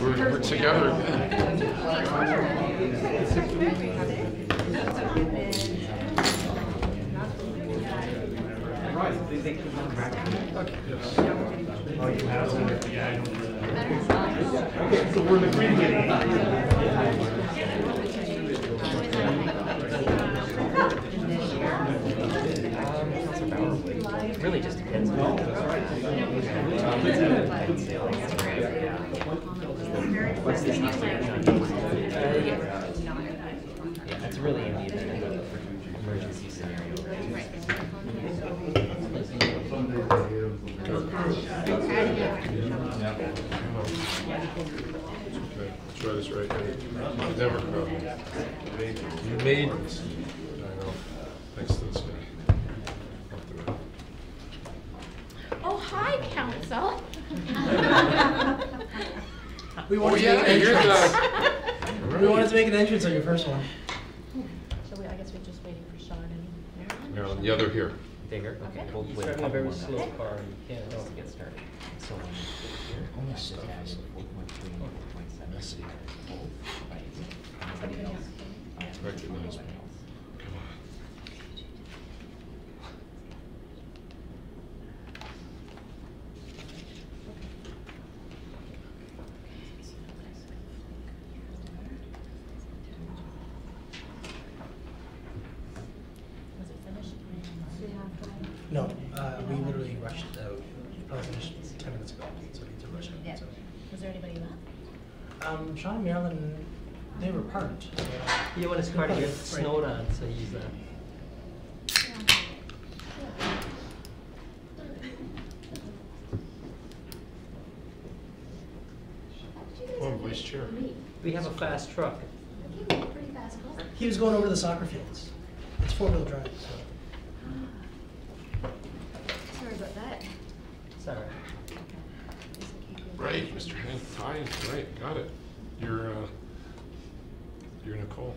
We're together again. Okay, so we're in the green meeting. Really just depends on yeah, that's really in the event of emergency scenario. Okay, try this right here. Never come. You made this. I know. Thanks to this guy. Oh, hi, Council. We wanted to make an entrance. We wanted to make an entrance on your first one. So I guess we're just waiting for Sean and Marilyn, the other here. Bigger? Okay. Okay. We'll He's wait driving a very slow car. You can't to get started. So here, Almost stuff. added 4.3, 4.7. Anybody else? Recognize me. Come on. Was it finished? No, we literally rushed out. Probably finished 10 minutes ago, so we need to rush out. So. Was there anybody left? Sean and Marilyn, they were parked. So. You want his car to get snowed on, so he's Oh, vice chair. we have a fast truck. He was going over to the soccer fields. It's 4-wheel drive. So. Sorry about that. Sorry. Right, Mr. Hank, Ty, right, got it. You're Nicole.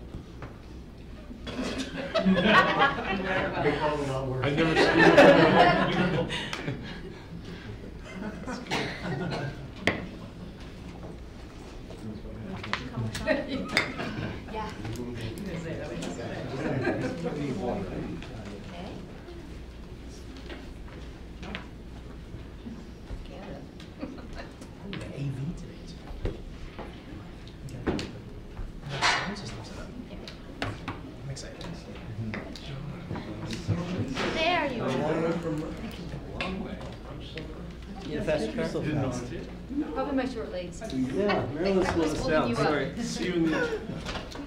I never seen you. Yeah. The AV today. Okay. Sound system set up. I'm excited. There you are. You had a fast car? Probably my short legs. Yeah, Marilyn slowed us holding down. you up. Sorry. See you in the.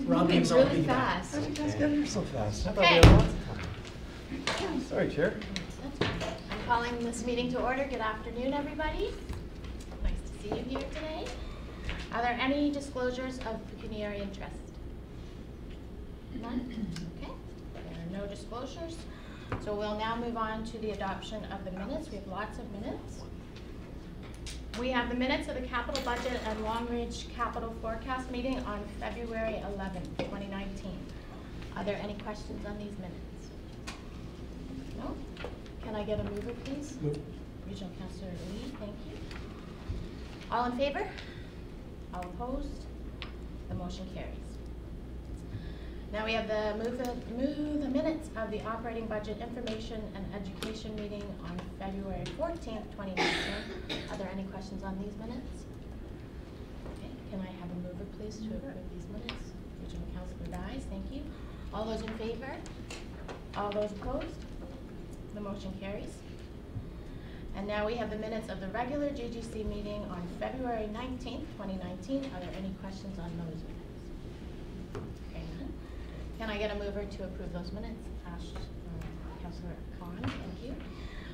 Rob Moving gives all really the feedback. fast. How'd you guys get here so fast? I thought Okay. we had lots of time. Sorry, Chair. I'm calling this meeting to order. Good afternoon, everybody. Nice to see you here today. Are there any disclosures of pecuniary interest? None? Okay. There are no disclosures. So we'll now move on to the adoption of the minutes. We have lots of minutes. We have the minutes of the capital budget and long-range capital forecast meeting on February 11th, 2019. Are there any questions on these minutes? No? Can I get a mover, please? Move. Regional Councillor Lee, thank you. All in favor? All opposed? The motion carries. Now we have the move the minutes of the operating budget information and education meeting on February 14th, 2019. Are there any questions on these minutes? Okay, can I have a mover please to approve these minutes? Regional Councillor Dyes, thank you. All those in favor? All those opposed? The motion carries. And now we have the minutes of the regular GGC meeting on February 19th, 2019. Are there any questions on those minutes? Okay, none. Can I get a mover to approve those minutes? Councillor Khan, thank you.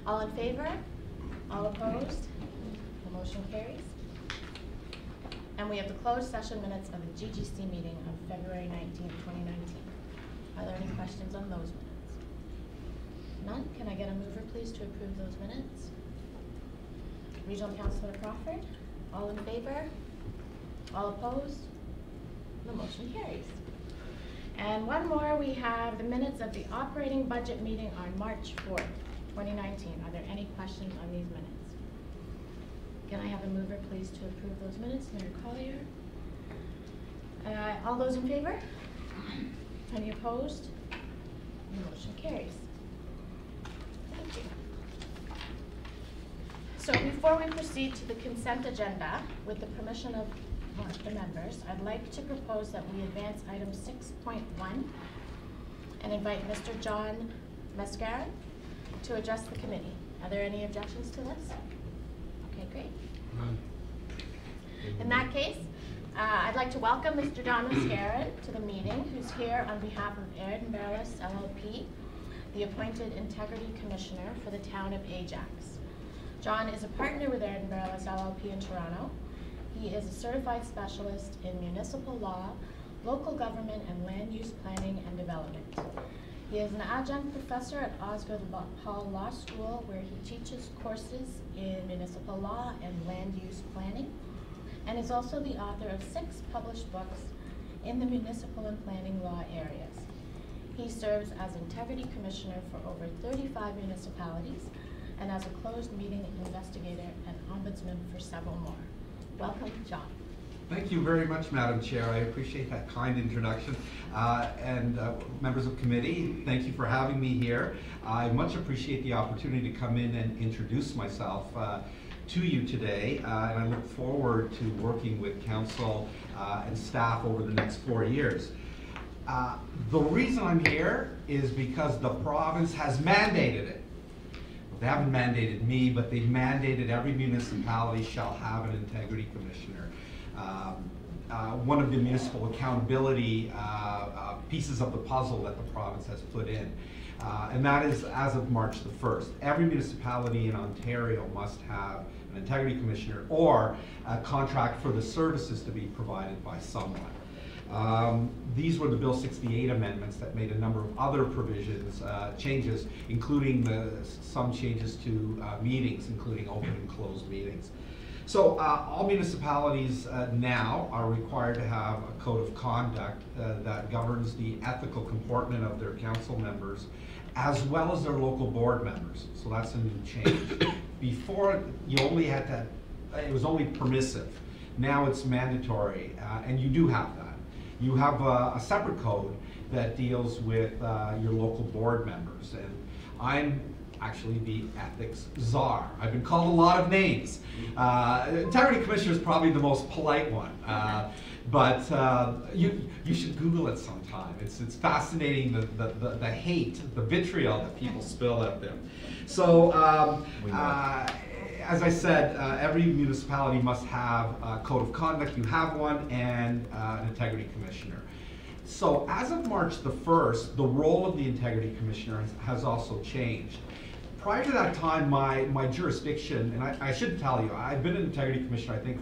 All in favor? All opposed? The motion carries. And we have the closed session minutes of the GGC meeting on February 19th, 2019. Are there any questions on those minutes? None? Can I get a mover, please, to approve those minutes? Regional Councillor Crawford? All in favor? All opposed? The motion carries. And one more, we have the minutes of the operating budget meeting on March 4th, 2019. Are there any questions on these minutes? Can I have a mover, please, to approve those minutes? Mayor Collier. All those in favor? Any opposed? The motion carries. Thank you. So before we proceed to the consent agenda, with the permission of the members, I'd like to propose that we advance item 6.1 and invite Mr. John Mascara to address the committee. Are there any objections to this? Okay, great. In that case, I'd like to welcome Mr. John Mascara to the meeting, who's here on behalf of Aaron Barlis LLP, the appointed Integrity Commissioner for the town of Ajax. John is a partner with Aaron Barlis LLP in Toronto. He is a certified specialist in municipal law, local government, and land use planning and development. He is an adjunct professor at Osgoode Hall Law School, where he teaches courses in municipal law and land use planning, and is also the author of 6 published books in the municipal and planning law areas. He serves as Integrity Commissioner for over 35 municipalities and as a closed meeting investigator and ombudsman for several more. Welcome, John. Thank you very much, Madam Chair. I appreciate that kind introduction. Members of committee, thank you for having me here. I much appreciate the opportunity to come in and introduce myself to you today, and I look forward to working with council and staff over the next 4 years. The reason I'm here is because the province has mandated it. They haven't mandated me, but they've mandated every municipality shall have an integrity commissioner. One of the municipal accountability pieces of the puzzle that the province has put in. And that is as of March the 1st. Every municipality in Ontario must have an integrity commissioner or a contract for the services to be provided by someone. These were the Bill 68 amendments that made a number of other provisions, changes, including some changes to meetings, including open and closed meetings. So all municipalities now are required to have a code of conduct that governs the ethical comportment of their council members, as well as their local board members. So that's a new change. Before, you only had to, it was only permissive. Now it's mandatory, and you do have that. You have a separate code that deals with your local board members, and I'm actually the ethics czar. I've been called a lot of names. Integrity Commissioner is probably the most polite one, but you should Google it sometime. It's fascinating, the hate, the vitriol that people spill out there. So as I said, every municipality must have a code of conduct. You have one, and an integrity commissioner. So as of March the 1st, the role of the integrity commissioner has also changed. Prior to that time, my jurisdiction, and I should tell you, I've been an integrity commissioner, I think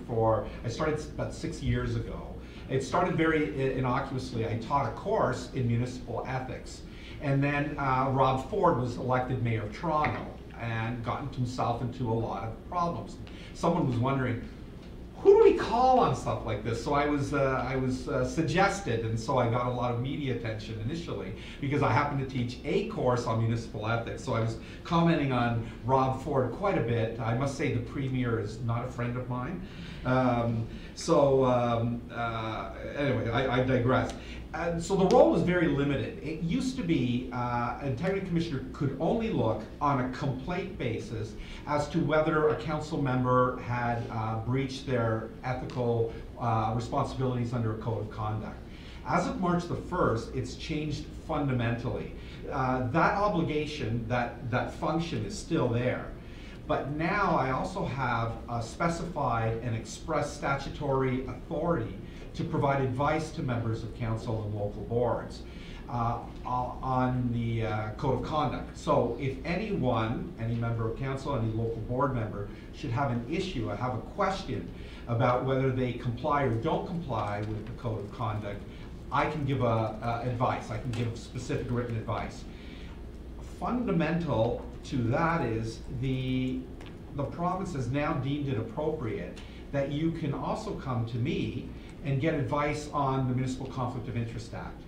I started about 6 years ago. It started very innocuously. I taught a course in municipal ethics. And then Rob Ford was elected mayor of Toronto and gotten himself into a lot of problems. Someone was wondering, who do we call on stuff like this? So I was suggested, and so I got a lot of media attention initially because I happened to teach a course on municipal ethics. So I was commenting on Rob Ford quite a bit. I must say the premier is not a friend of mine. Anyway, I digress. And so the role was very limited. It used to be an integrity commissioner could only look on a complaint basis as to whether a council member had breached their ethical responsibilities under a code of conduct. As of March the 1st, it's changed fundamentally. That obligation, that function is still there. But now I also have a specified and express statutory authority to provide advice to members of council and local boards on the code of conduct. So if anyone, any member of council, any local board member should have an issue, have a question about whether they comply or don't comply with the code of conduct, I can give advice. I can give specific written advice. Fundamental to that is the province has now deemed it appropriate that you can also come to me and get advice on the Municipal Conflict of Interest Act.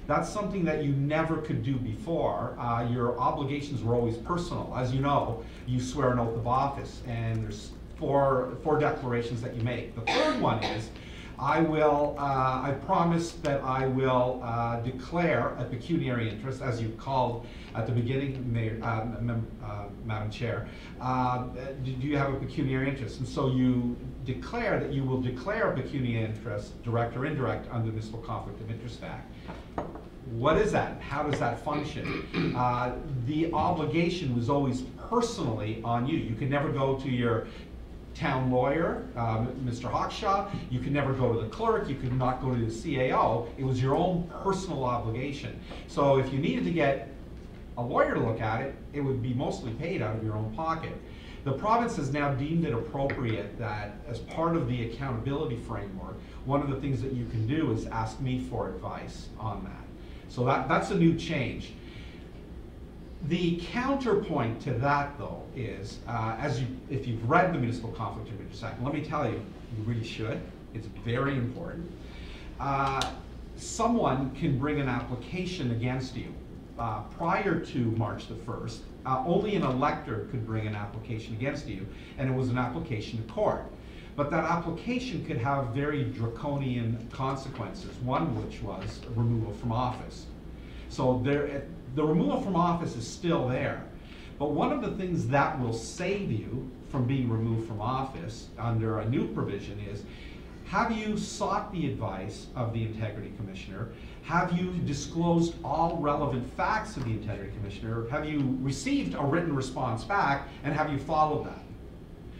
That's something that you never could do before. Your obligations were always personal. As you know, you swear an oath of office, and there's for declarations that you make. The third one is, I promise that I will declare a pecuniary interest, as you called at the beginning, Madam Chair. Do you have a pecuniary interest? And so you declare that you will declare a pecuniary interest, direct or indirect, under the Municipal Conflict of Interest Act. What is that? How does that function? The obligation was always personally on you. You can never go to your town lawyer, Mr. Hawkshaw. You could never go to the clerk. You could not go to the CAO. It was your own personal obligation. So if you needed to get a lawyer to look at it, it would be mostly paid out of your own pocket. The province has now deemed it appropriate that as part of the accountability framework, one of the things that you can do is ask me for advice on that. So that's a new change. The counterpoint to that, though, is if you've read the Municipal Conflict of Interest Act, let me tell you, you really should. It's very important. Someone can bring an application against you prior to March the 1st. Only an elector could bring an application against you, and it was an application to court. But that application could have very draconian consequences, one which was removal from office. So the removal from office is still there. But one of the things that will save you from being removed from office under a new provision is, have you sought the advice of the Integrity Commissioner? Have you disclosed all relevant facts to the Integrity Commissioner? Have you received a written response back, and have you followed that?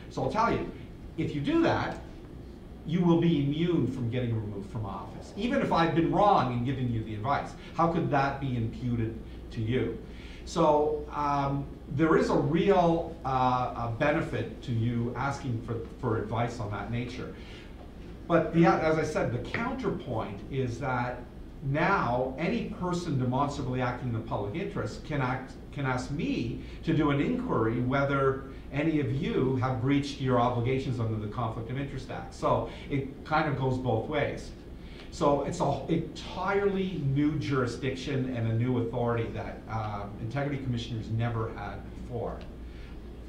So I'll tell you, if you do that, you will be immune from getting removed from office. Even if I've been wrong in giving you the advice, how could that be imputed to you? So there is a real benefit to you asking for advice on that nature. But as I said, the counterpoint is that now any person demonstrably acting in the public interest can ask me to do an inquiry whether any of you have breached your obligations under the Conflict of Interest Act. So it kind of goes both ways. So it's an entirely new jurisdiction and a new authority that integrity commissioners never had before.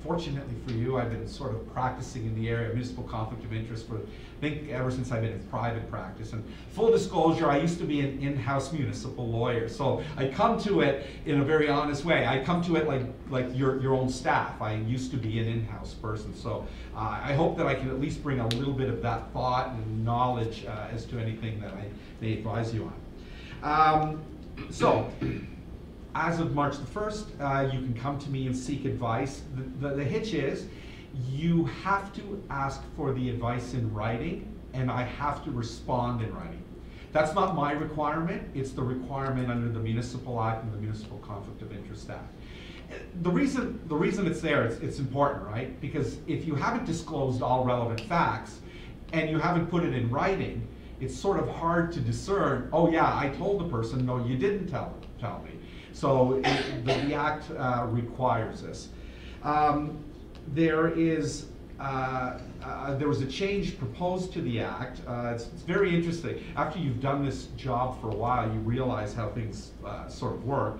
Fortunately for you, I've been sort of practicing in the area of municipal conflict of interest for, I think, ever since I've been in private practice. And full disclosure, I used to be an in-house municipal lawyer. So I come to it in a very honest way. I come to it like your own staff. I used to be an in-house person. So I hope that I can at least bring a little bit of that thought and knowledge as to anything that I may advise you on. As of March the 1st, you can come to me and seek advice. The hitch is, you have to ask for the advice in writing, and I have to respond in writing. That's not my requirement, it's the requirement under the Municipal Act and the Municipal Conflict of Interest Act. The reason it's there, it's important, right? Because if you haven't disclosed all relevant facts, and you haven't put it in writing, it's sort of hard to discern, oh yeah, I told the person, no, you didn't tell me. So the Act requires this. There was a change proposed to the Act. It's very interesting. After you've done this job for a while, you realize how things sort of work.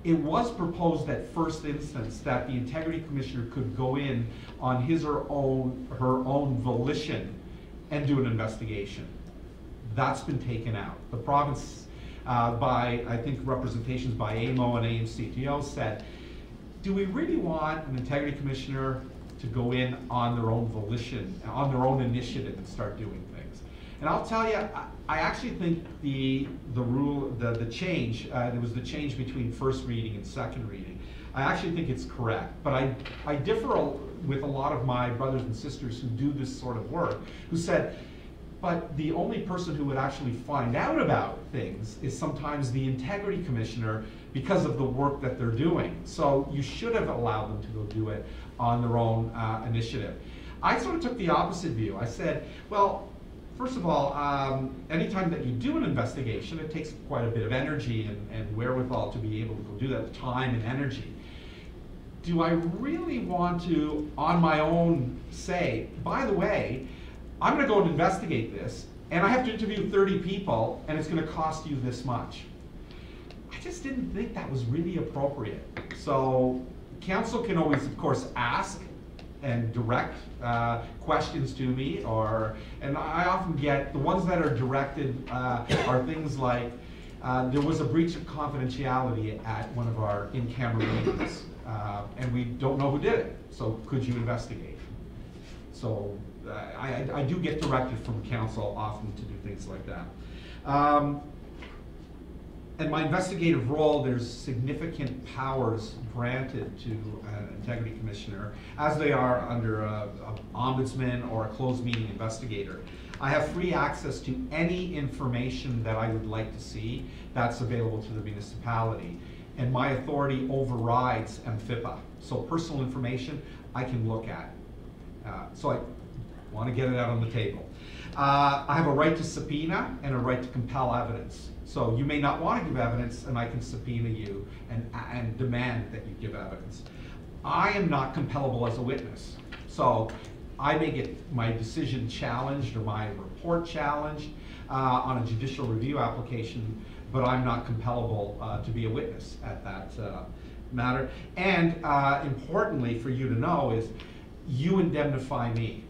It was proposed at first instance that the Integrity Commissioner could go in on his or her own volition and do an investigation. That's been taken out. The province, by, I think, representations by AMO and AMCTO said, do we really want an Integrity Commissioner to go in on their own volition, on their own initiative and start doing things? And I'll tell you, I actually think the change, there was the change between first reading and second reading. I actually think it's correct, but I differ with a lot of my brothers and sisters who do this sort of work, who said, but the only person who would actually find out about things is sometimes the Integrity Commissioner because of the work that they're doing. So you should have allowed them to go do it on their own initiative. I sort of took the opposite view. I said, well, first of all, anytime that you do an investigation, it takes quite a bit of energy and wherewithal to be able to go do that, time and energy. Do I really want to, on my own, say, by the way, I'm going to go and investigate this, and I have to interview 30 people, and it's going to cost you this much? I just didn't think that was really appropriate. So council can always, of course, ask and direct questions to me, and I often get, the ones that are directed are things like, there was a breach of confidentiality at one of our in-camera meetings, and we don't know who did it, so could you investigate? So I do get directed from council often to do things like that. In my investigative role, there's significant powers granted to an integrity commissioner, as they are under an ombudsman or a closed meeting investigator. I have free access to any information that I would like to see that's available to the municipality. And my authority overrides MFIPA. So personal information I can look at. So I want to get it out on the table. I have a right to subpoena and a right to compel evidence. So you may not want to give evidence, and I can subpoena you and demand that you give evidence. I am not compellable as a witness. So I may get my decision challenged or my report challenged on a judicial review application, but I'm not compellable to be a witness at that matter. And importantly for you to know is, you indemnify me.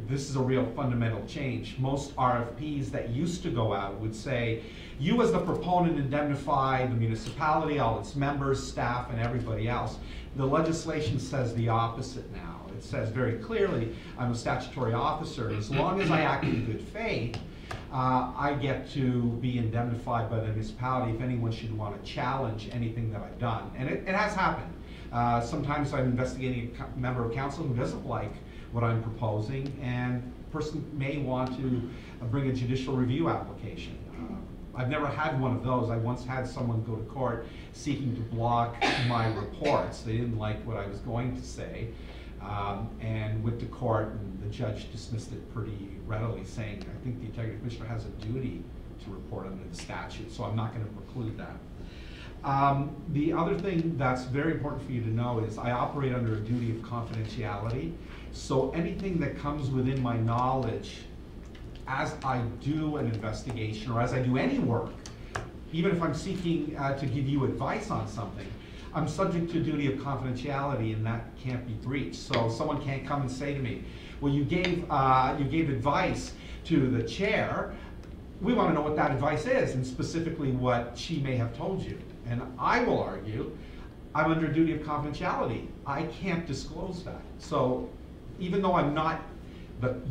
This is a real fundamental change. Most RFPs that used to go out would say, you as the proponent indemnify the municipality, all its members, staff, and everybody else. The legislation says the opposite now. It says very clearly, I'm a statutory officer. As long as I act in good faith, I get to be indemnified by the municipality if anyone should want to challenge anything that I've done. And it has happened. Sometimes I'm investigating a member of council who doesn't like what I'm proposing, and the person may want to bring a judicial review application. I've never had one of those. I once had someone go to court seeking to block my reports. They didn't like what I was going to say, and went to court, and the judge dismissed it pretty readily, saying, I think the integrity commissioner has a duty to report under the statute, so I'm not going to preclude that. The other thing that's very important for you to know is I operate under a duty of confidentiality. So anything that comes within my knowledge as I do an investigation or as I do any work, even if I'm seeking to give you advice on something, I'm subject to a duty of confidentiality, and that can't be breached. So someone can't come and say to me, well, you gave advice to the chair. We want to know what that advice is, and specifically what she may have told you. And I will argue, I'm under duty of confidentiality. I can't disclose that. So even though I'm not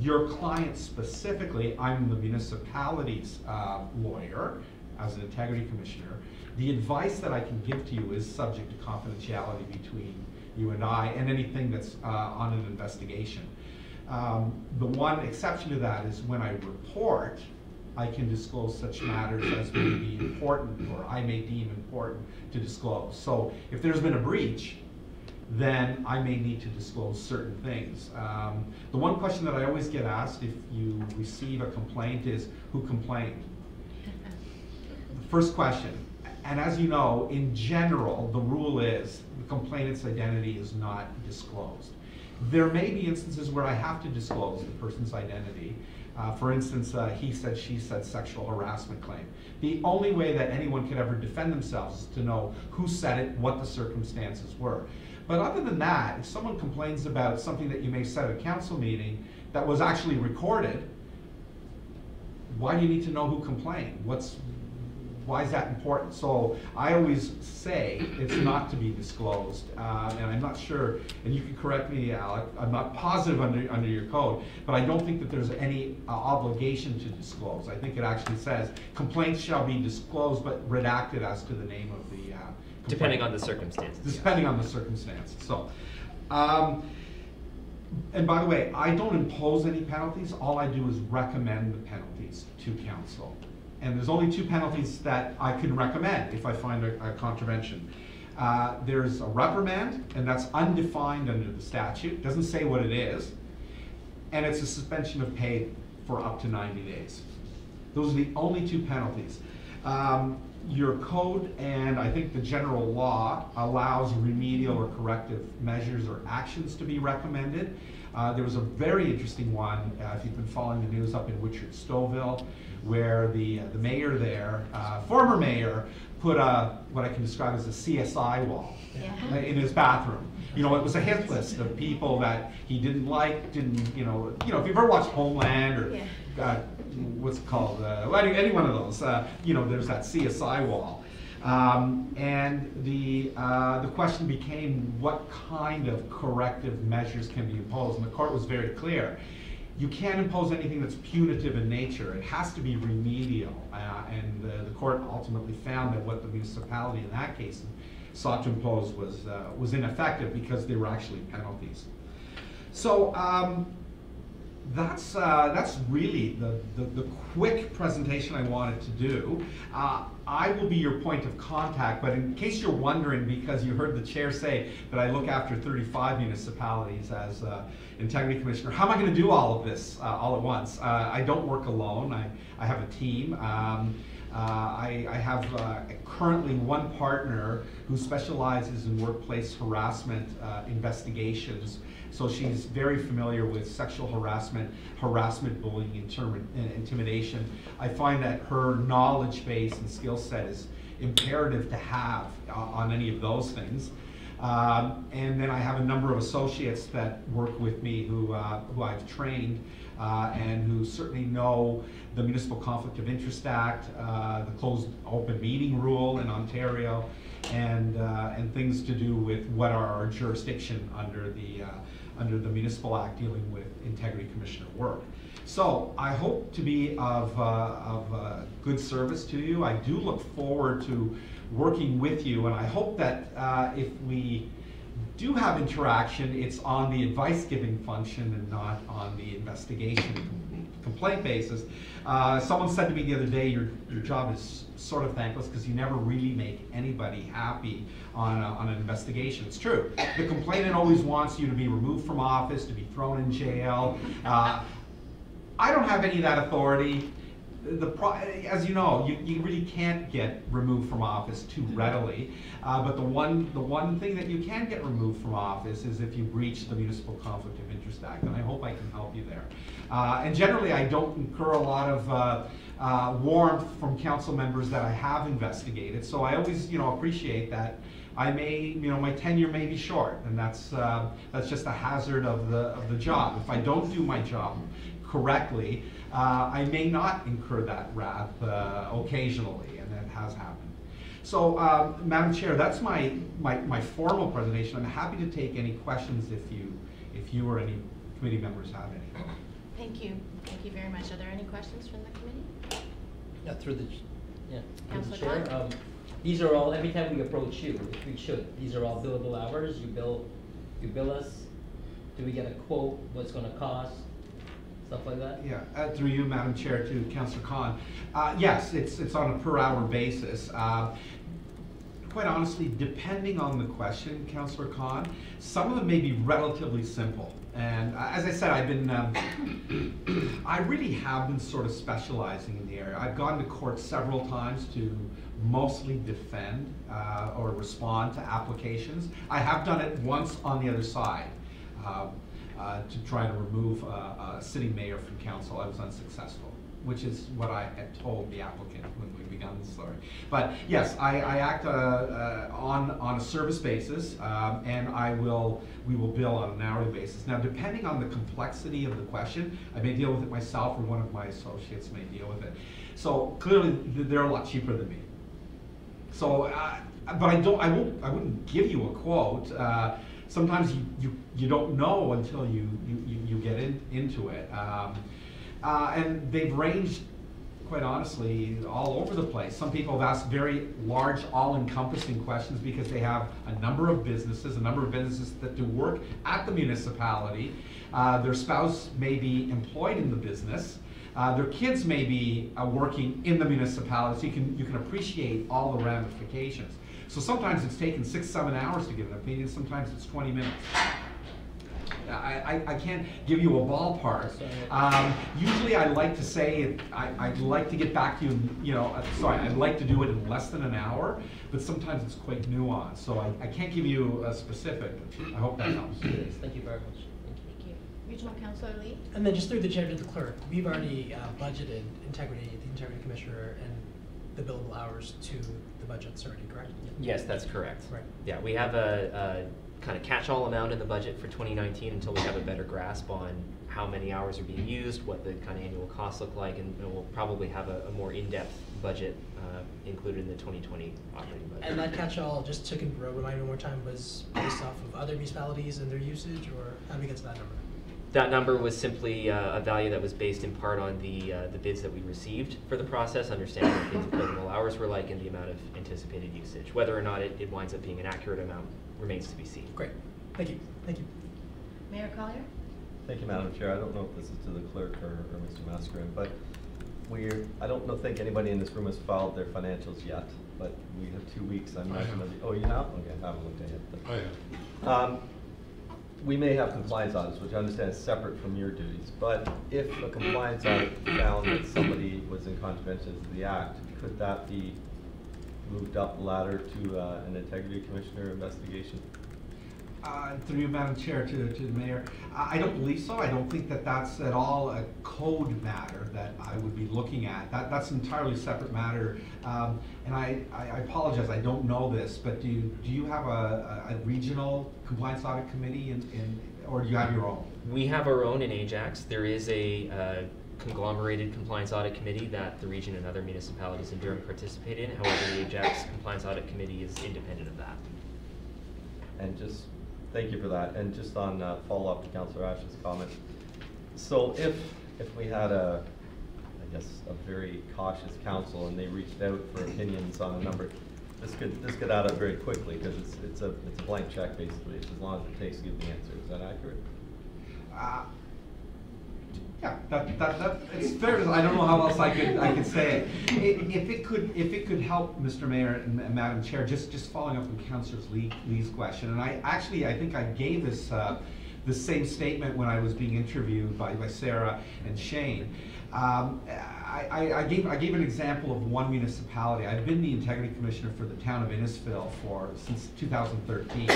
your client specifically, I'm the municipality's lawyer as an integrity commissioner, the advice that I can give to you is subject to confidentiality between you and I, and anything that's on an investigation. The one exception to that is when I report, I can disclose such matters as may be important or I may deem important to disclose. So if there's been a breach, then I may need to disclose certain things. The one question that I always get asked if you receive a complaint is, who complained? The first question, and as you know, in general, the rule is the complainant's identity is not disclosed. There may be instances where I have to disclose the person's identity. For instance, he said, she said sexual harassment claim. The only way that anyone could ever defend themselves is to know who said it, what the circumstances were. But other than that, if someone complains about something that you may have said at a council meeting that was actually recorded, why do you need to know who complained? Why is that important? So I always say it's not to be disclosed, and I'm not sure, and you can correct me, Alec, I'm not positive under your code, but I don't think that there's any obligation to disclose. I think it actually says complaints shall be disclosed but redacted as to the name of the complaint. Depending on the circumstances. Depending on the circumstances. So, and by the way, I don't impose any penalties. All I do is recommend the penalties to council. And there's only 2 penalties that I can recommend if I find a contravention. There's a reprimand, and that's undefined under the statute. Doesn't say what it is. And it's a suspension of pay for up to 90 days. Those are the only 2 penalties. Your code and I think the general law allows remedial or corrective measures or actions to be recommended. There was a very interesting one, if you've been following the news, up in Witchard-Stouffville, where the mayor there, former mayor, put what I can describe as a CSI wall Yeah. in his bathroom. You know, it was a hit list of people that he didn't like, if you've ever watched Homeland or what's it called, any one of those, there's that CSI wall. And the question became what kind of corrective measures can be imposed, and the court was very clear. You can't impose anything that's punitive in nature. It has to be remedial, and the court ultimately found that what the municipality in that case sought to impose was ineffective because there were actually penalties. So that's really the quick presentation I wanted to do. I will be your point of contact, but in case you're wondering, because you heard the chair say that I look after 35 municipalities as Integrity Commissioner, how am I going to do all of this all at once? I don't work alone. I have a team. I have currently one partner who specializes in workplace harassment investigations. So she's very familiar with sexual harassment, bullying, intimidation. I find that her knowledge base and skill set is imperative to have on any of those things. And then I have a number of associates that work with me who I've trained and who certainly know the Municipal Conflict of Interest Act, the Closed Open Meeting Rule in Ontario, and things to do with what are our jurisdiction under the Municipal Act dealing with Integrity Commissioner work. So I hope to be of good service to you. I do look forward to working with you, and I hope that if we do have interaction, it's on the advice-giving function and not on the investigation complaint basis. Someone said to me the other day, your job is sort of thankless because you never really make anybody happy on an investigation. It's true. The complainant always wants you to be removed from office, to be thrown in jail. I don't have any of that authority. As you know, you really can't get removed from office too readily. But the one thing that you can get removed from office is if you breach the Municipal Conflict of Interest Act, and I hope I can help you there. And generally, I don't incur a lot of warmth from council members that I have investigated. So I always, appreciate that. I may, my tenure may be short, and that's just a hazard of the job. If I don't do my job correctly, I may not incur that wrath occasionally, and that has happened. So, Madam Chair, that's my formal presentation. I'm happy to take any questions if you or any committee members have any. Thank you. Thank you very much. Are there any questions from the committee? Through the Councillor chair. Khan? These are all, every time we approach you, if we should, these are all billable hours. You bill us. Do we get a quote? What's going to cost? Stuff like that? Yeah, through you, Madam Chair, to Councillor Khan. Yes, it's on a per hour basis. Quite honestly, depending on the question, Councillor Khan, some of them may be relatively simple. And as I said, I really have been sort of specializing in the area. I've gone to court several times to mostly defend or respond to applications. I have done it once on the other side. To try to remove a sitting mayor from council. I was unsuccessful, which is what I had told the applicant when we began the story. But yes, I act on a service basis, and we will bill on an hourly basis. Now, depending on the complexity of the question, I may deal with it myself, or one of my associates may deal with it. So clearly, they're a lot cheaper than me. So, but I wouldn't give you a quote. Sometimes you don't know until you get into it. And they've ranged, quite honestly, all over the place. Some people have asked very large, all-encompassing questions because they have a number of businesses that do work at the municipality. Their spouse may be employed in the business. Their kids may be working in the municipality, so you can appreciate all the ramifications. So sometimes it's taken 6-7 hours to give an opinion, sometimes it's 20 minutes. I can't give you a ballpark. Usually I like to say, I'd like to get back to you, I'd like to do it in less than an hour, but sometimes it's quite nuanced. So I can't give you a specific, I hope that helps. Thank you very much. Thank you. Regional Councillor Lee? And then just through the chair to the clerk, we've already budgeted the Integrity Commissioner and the billable hours to the budgets already, correct? Yes, that's correct. Right. Yeah, we have a kind of catch-all amount in the budget for 2019 until we have a better grasp on how many hours are being used, what the kind of annual costs look like, and we'll probably have a more in-depth budget included in the 2020 operating budget. And that catch-all, just to remind me one more time, was based off of other municipalities and their usage, or how do we get to that number? That number was simply a value that was based in part on the bids that we received for the process, understanding what the billable hours were like and the amount of anticipated usage. Whether or not it winds up being an accurate amount remains to be seen. Great, thank you, thank you. Mayor Collier? Thank you, Madam Chair. I don't know if this is to the clerk or Mr. Mascarin, but I don't think anybody in this room has filed their financials yet, but we have 2 weeks. I imagine oh, you have? Okay, I haven't looked at it. But, I am. we may have compliance audits, which I understand is separate from your duties, but if a compliance audit found that somebody was in contravention of the Act, could that be moved up the ladder to an integrity commissioner investigation? Through you, Madam Chair, to the Mayor, I don't believe so. I don't think that that's at all a code matter that I would be looking at. That's an entirely separate matter. And I apologize, I don't know this, but do you have a regional compliance audit committee or do you have your own? We have our own in Ajax. There is a conglomerated compliance audit committee that the region and other municipalities in Durham participate in. However, the Ajax compliance audit committee is independent of that. And just, thank you for that. And just on follow-up to Councillor Ash's comment. So if we had I guess, a very cautious council and they reached out for opinions on a number, this could add up very quickly because it's a blank check basically. It's as long as it takes to give the answer. Is that accurate? Yeah, that it's fair. I don't know how else I could say it. If it could help, Mr. Mayor and Madam Chair, just following up on Councillor Lee's question, and I think I gave this the same statement when I was being interviewed by Sarah and Shane. I gave an example of one municipality. I've been the integrity commissioner for the town of Innisfil since 2013,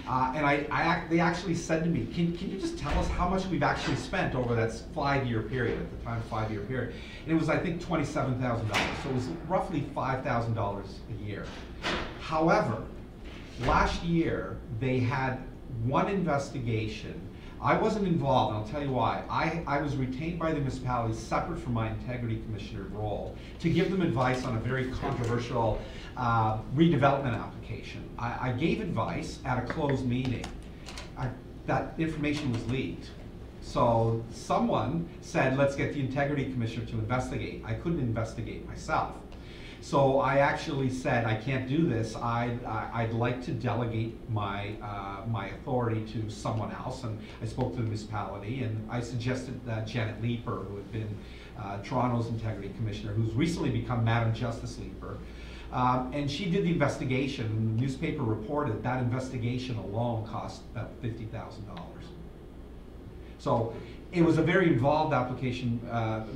and they actually said to me, "Can you just tell us how much we've actually spent over that 5-year period?" At the time, 5-year period, and it was I think $27,000. So it was roughly $5,000 a year. However, last year they had one investigation. I wasn't involved, and I'll tell you why. I was retained by the municipality separate from my integrity commissioner role to give them advice on a very controversial redevelopment application. I gave advice at a closed meeting. That information was leaked. So someone said, let's get the integrity commissioner to investigate. I couldn't investigate myself. So I actually said, I can't do this. I'd like to delegate my authority to someone else. And I spoke to the municipality and I suggested Janet Leeper, who had been Toronto's integrity commissioner, who's recently become Madam Justice Leeper. And she did the investigation, and the newspaper reported that investigation alone cost about $50,000. So it was a very involved application,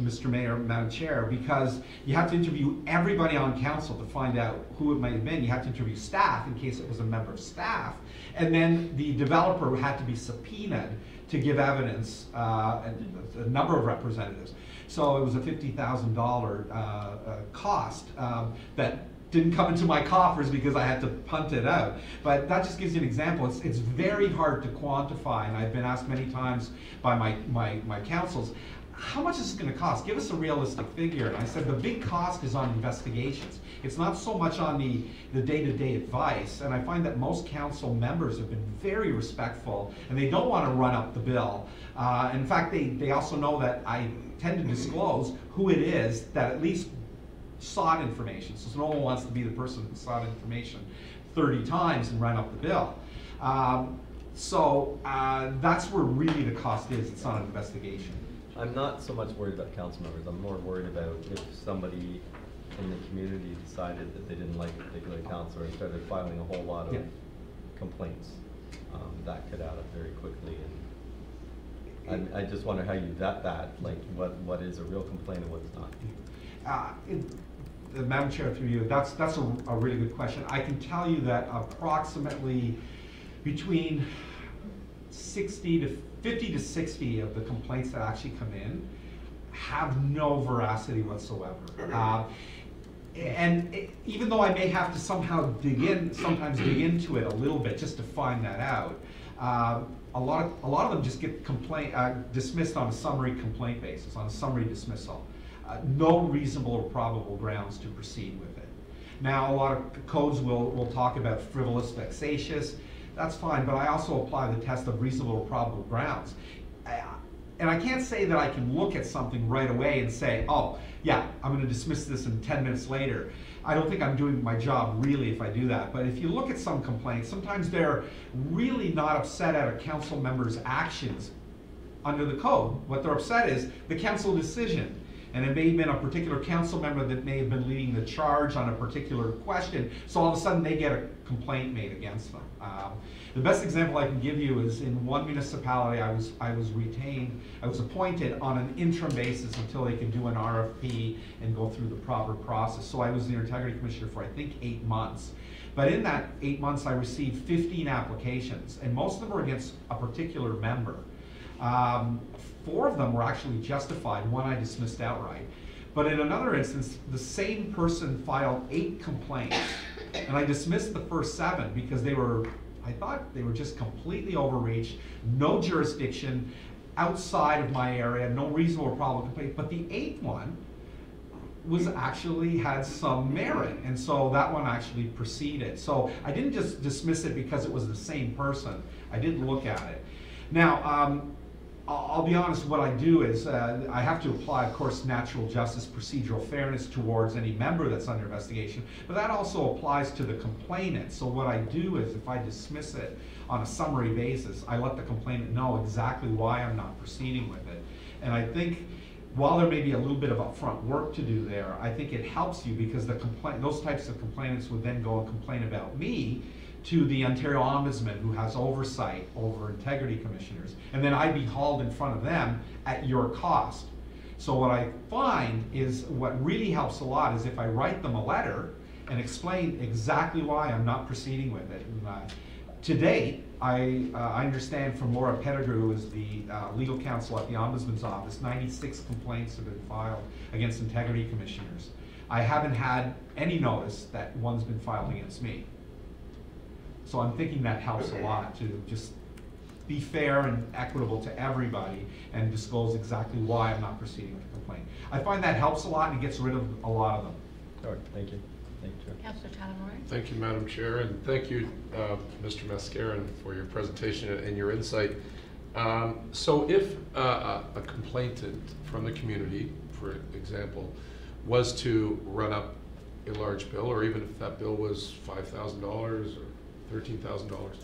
Mr. Mayor, Madam Chair, because you have to interview everybody on council to find out who it might have been. You have to interview staff in case it was a member of staff. And then the developer had to be subpoenaed to give evidence, and a number of representatives. So it was a $50,000 cost that didn't come into my coffers because I had to punt it out. But that just gives you an example. It's very hard to quantify, and I've been asked many times by my councils, how much is this going to cost? Give us a realistic figure. And I said the big cost is on investigations. It's not so much on the day-to-day advice. And I find that most council members have been very respectful, and they don't want to run up the bill. In fact, they also know that I tend to disclose who it is that at least sought information. So no one wants to be the person who sought information 30 times and ran up the bill. That's where really the cost is. It's not an investigation. I'm not so much worried about council members. I'm more worried about if somebody in the community decided that they didn't like a particular councillor and started filing a whole lot of complaints. That could add up very quickly. And I just wonder how you vet that, like what is a real complaint and what's not. Madam Chair, through you, that's a really good question. I can tell you that approximately between 50 to 60 of the complaints that actually come in have no veracity whatsoever. And even though I may have to sometimes dig into it a little bit just to find that out, a lot of them just get dismissed on a summary complaint basis, on a summary dismissal. No reasonable or probable grounds to proceed with it. Now, a lot of codes will talk about frivolous, vexatious. That's fine, but I also apply the test of reasonable or probable grounds. And I can't say that I can look at something right away and say, oh, yeah, I'm going to dismiss this in 10 minutes later. I don't think I'm doing my job really if I do that. But if you look at some complaints, sometimes they're really not upset at a council member's actions under the code. What they're upset is the council decision. And it may have been a particular council member that may have been leading the charge on a particular question, so all of a sudden they get a complaint made against them. The best example I can give you is in one municipality I was appointed on an interim basis until they could do an RFP and go through the proper process. So I was the integrity commissioner for I think 8 months. But in that 8 months I received 15 applications, and most of them were against a particular member. 4 of them were actually justified, 1 I dismissed outright. But in another instance, the same person filed 8 complaints, and I dismissed the first 7 because I thought they were just completely overreached, no jurisdiction, outside of my area, no reasonable or probable complaint. But the 8th one had some merit, and so that one actually proceeded. So I didn't just dismiss it because it was the same person. I did look at it. Now, I'll be honest, what I do is I have to apply, of course, natural justice, procedural fairness towards any member that's under investigation, but that also applies to the complainant. So what I do is if I dismiss it on a summary basis, I let the complainant know exactly why I'm not proceeding with it. And I think while there may be a little bit of upfront work to do there, I think it helps you because those types of complainants would then go and complain about me to the Ontario Ombudsman, who has oversight over integrity commissioners, and then I'd be hauled in front of them at your cost. So what I find is what really helps a lot is if I write them a letter and explain exactly why I'm not proceeding with it. And, to date, I understand from Laura Pettigrew, who is the legal counsel at the Ombudsman's office, 96 complaints have been filed against integrity commissioners. I haven't had any notice that one's been filed against me. So I'm thinking that helps a lot to just be fair and equitable to everybody and disclose exactly why I'm not proceeding with the complaint. I find that helps a lot and it gets rid of a lot of them. All right, thank you. Thank you, Chair. Councillor Talamore. Thank you, Madam Chair, and thank you, Mr. Mascarin, for your presentation and your insight. So if a complainant from the community, for example, was to run up a large bill, or even if that bill was $5,000 or $13,000,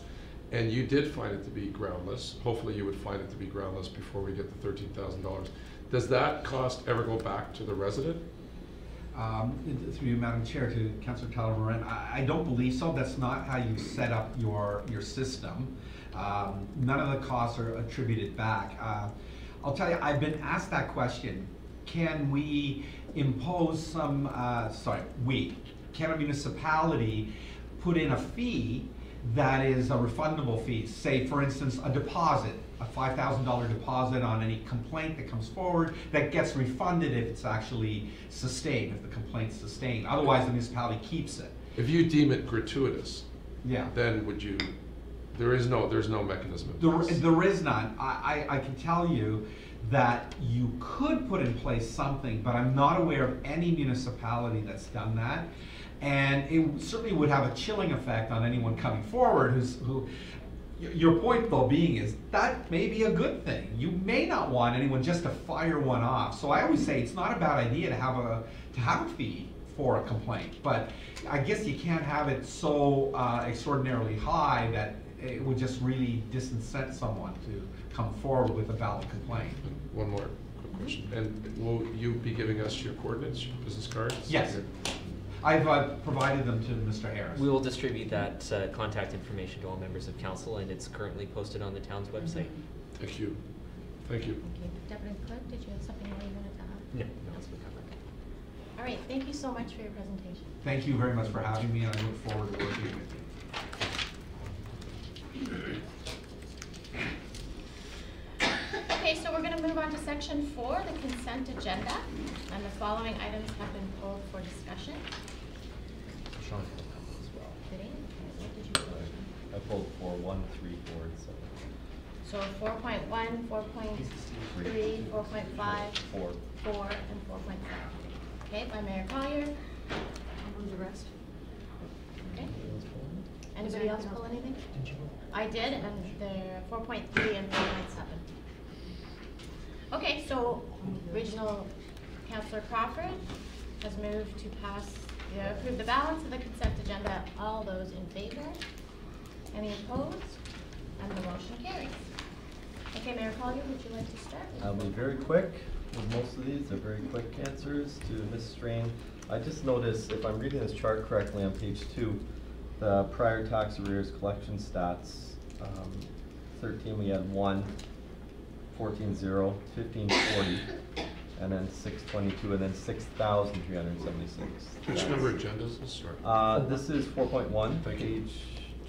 and you did find it to be groundless, hopefully you would find it to be groundless before we get the $13,000, does that cost ever go back to the resident? Through you, Madam Chair, to Councillor Talamore, I don't believe so. That's not how you set up your system. None of the costs are attributed back. I'll tell you, I've been asked that question. Can we impose some, can a municipality put in a fee that is a refundable fee? Say, for instance, a deposit, a $5,000 deposit on any complaint that comes forward that gets refunded if it's actually sustained, if the complaint's sustained. Otherwise, the municipality keeps it. If you deem it gratuitous, yeah, then would you? There's no mechanism. There is none. I can tell you that you could put in place something, but I'm not aware of any municipality that's done that. And it certainly would have a chilling effect on anyone coming forward your point though being is that may be a good thing. You may not want anyone just to fire one off. So I always say it's not a bad idea to have a fee for a complaint, but I guess you can't have it so extraordinarily high that it would just really disincent someone to come forward with a valid complaint. One more quick question. And will you be giving us your coordinates, your business cards? Yes. I've provided them to Mr. Harris. We will distribute that contact information to all members of council, and it's currently posted on the town's website. Thank you. Thank you. Thank you. Deputy Clerk, did you have something that you wanted to add? No, no, it's been covered. All right, thank you so much for your presentation. Thank you very much for having me, and I look forward to working with you. Okay, so we're going to move on to section 4, the consent agenda, and the following items have been pulled for discussion. Sean had a comment as well. Did he? Okay, what did you pull? I pulled 4, 1, 3, 4, and 7. So 4.1, 4.3, 4.5, 4. 4, and 4.7. Okay, by Mayor Collier. I'll move the rest. Okay. Anybody else pull anything? Didn't you? I did, and they're 4.3 and 4.7. Okay, so Regional Councillor Crawford has moved to approve the balance of the consent agenda. All those in favor? Any opposed? And the motion carries. Okay, Mayor Collier, would you like to start? I'll be very quick with most of these. They're very quick answers to Ms. Strain. I just noticed, if I'm reading this chart correctly on page 2, the prior tax arrears collection stats, 13 we had 1, 14 0, 15 40, and then 622, and then 6,376. Which number agenda is this, sorry? This is 4.1, Thank you. page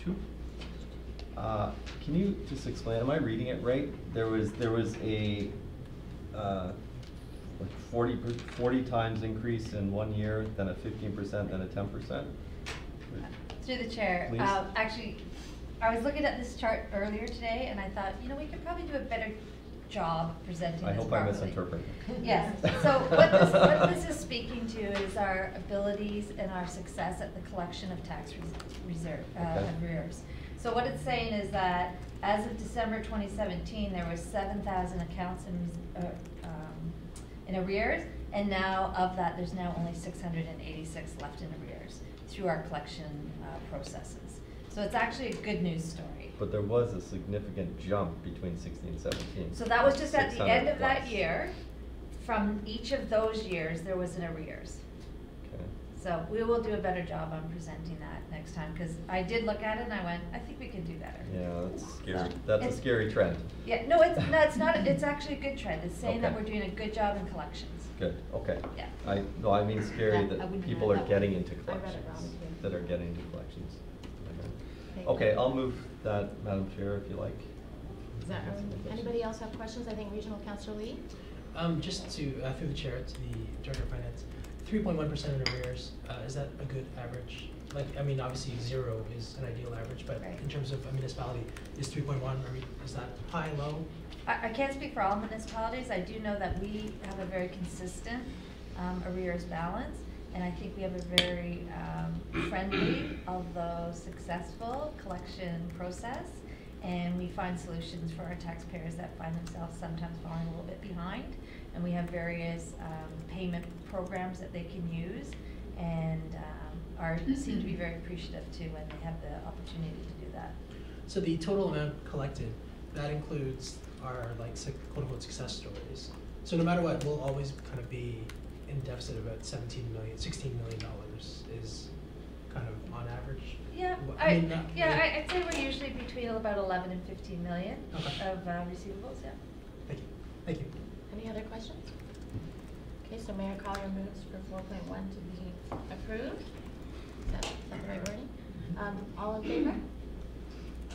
2. Can you just explain, am I reading it right? There was a like 40 times increase in 1 year, then a 15%, then a 10%? Through the chair. Please. Actually, I was looking at this chart earlier today, and I thought, you know, we could probably do a better job presenting I this hope I properly. misinterpreted. Yes. So what this is speaking to is our abilities and our success at the collection of tax Okay. arrears. So what it's saying is that as of December 2017, there was 7,000 accounts in arrears, and now of that, there's now only 686 left in arrears through our collection processes. So it's actually a good news story. But there was a significant jump between 16 and 17. So that was just at the 600 end of that plus. year. From each of those years, there was an arrears. Okay. So we will do a better job on presenting that next time, because I did look at it and I went, I think we can do better. Yeah, that's scary. So That's a it's- scary trend. Yeah, no, it's not, it's actually a good trend. It's saying that Okay. we're doing a good job in collections. Good, okay. Yeah. No, I mean scary Yeah, I that wouldn't people have are that getting one. into I read it collections, wrong, too. that are getting into collections. Okay. Okay, I'll move that, Madam Chair, if you like. Is that, anybody else have questions? I think Regional Councillor Lee? Just to, through the chair to the Director of Finance, 3.1% in arrears, is that a good average? Like, I mean, obviously 0 is an ideal average, but Right. in terms of a municipality, is 3.1, is that high, low? I can't speak for all municipalities. I do know that we have a very consistent arrears balance, and I think we have a very friendly, although successful, collection process. And we find solutions for our taxpayers that find themselves sometimes falling a little bit behind. And we have various payment programs that they can use, and seem to be very appreciative too when they have the opportunity to do that. So the total amount collected, that includes our quote unquote success stories. So no matter what, we'll always kind of be in deficit of about $16 million is kind of on average. Yeah, I mean, I'd say we're usually between about 11 and 15 million Okay. of receivables, yeah. Thank you. Thank you. Any other questions? Okay, so Mayor Collier moves for 4.1 to be approved. Is that the right wording? All in favor?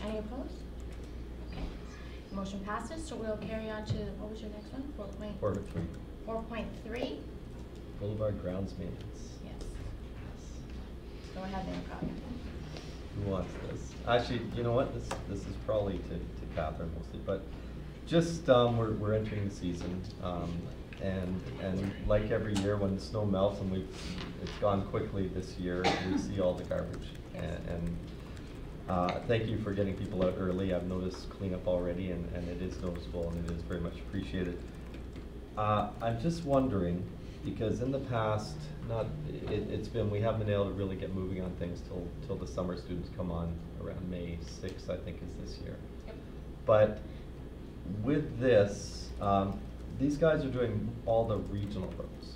Any opposed? Okay, motion passes, so we'll carry on to, what was your next one? 4.3? Boulevard grounds maintenance. Yes. Go ahead, Mayor Collier. Who wants this? Actually, you know what, this is probably to Catherine mostly, but just, we're entering the season, and like every year when the snow melts, and it's gone quickly this year, we see all the garbage. Yes. And thank you for getting people out early. I've noticed cleanup already, and it is noticeable, and it is very much appreciated. I'm just wondering, because in the past, we haven't been able to really get moving on things till the summer students come on around May 6th, I think is this year. Yep. But with this, these guys are doing all the regional roads.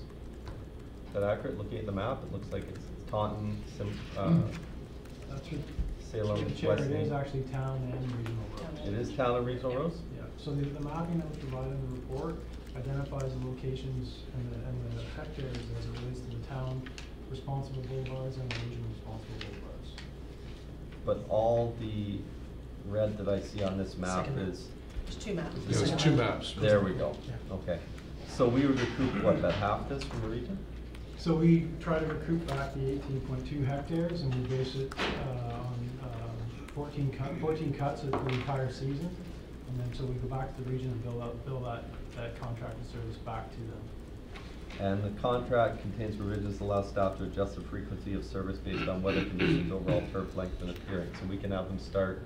Is that accurate? Looking at the map, it looks like it's Taunton, That's true. Salem, Through the chair, it Weston. is actually town and regional roads. It is town and regional roads? Yeah, so the mapping that was provided in the report identifies the locations and the hectares as it relates to the town responsible boulevards and the regional responsible boulevards. But all the red that I see on this map Second map. is There's two maps. Yeah, there's two maps. There we go. Yeah. Okay. So we would recoup what, about half this from the region? So we try to recoup back the 18.2 hectares, and we base it on 14 cuts for the entire season. And then so we go back to the region and bill that contracted service back to them. And the contract contains provisions that allow staff to adjust the frequency of service based on weather conditions, overall turf length, and appearance. And we can have them start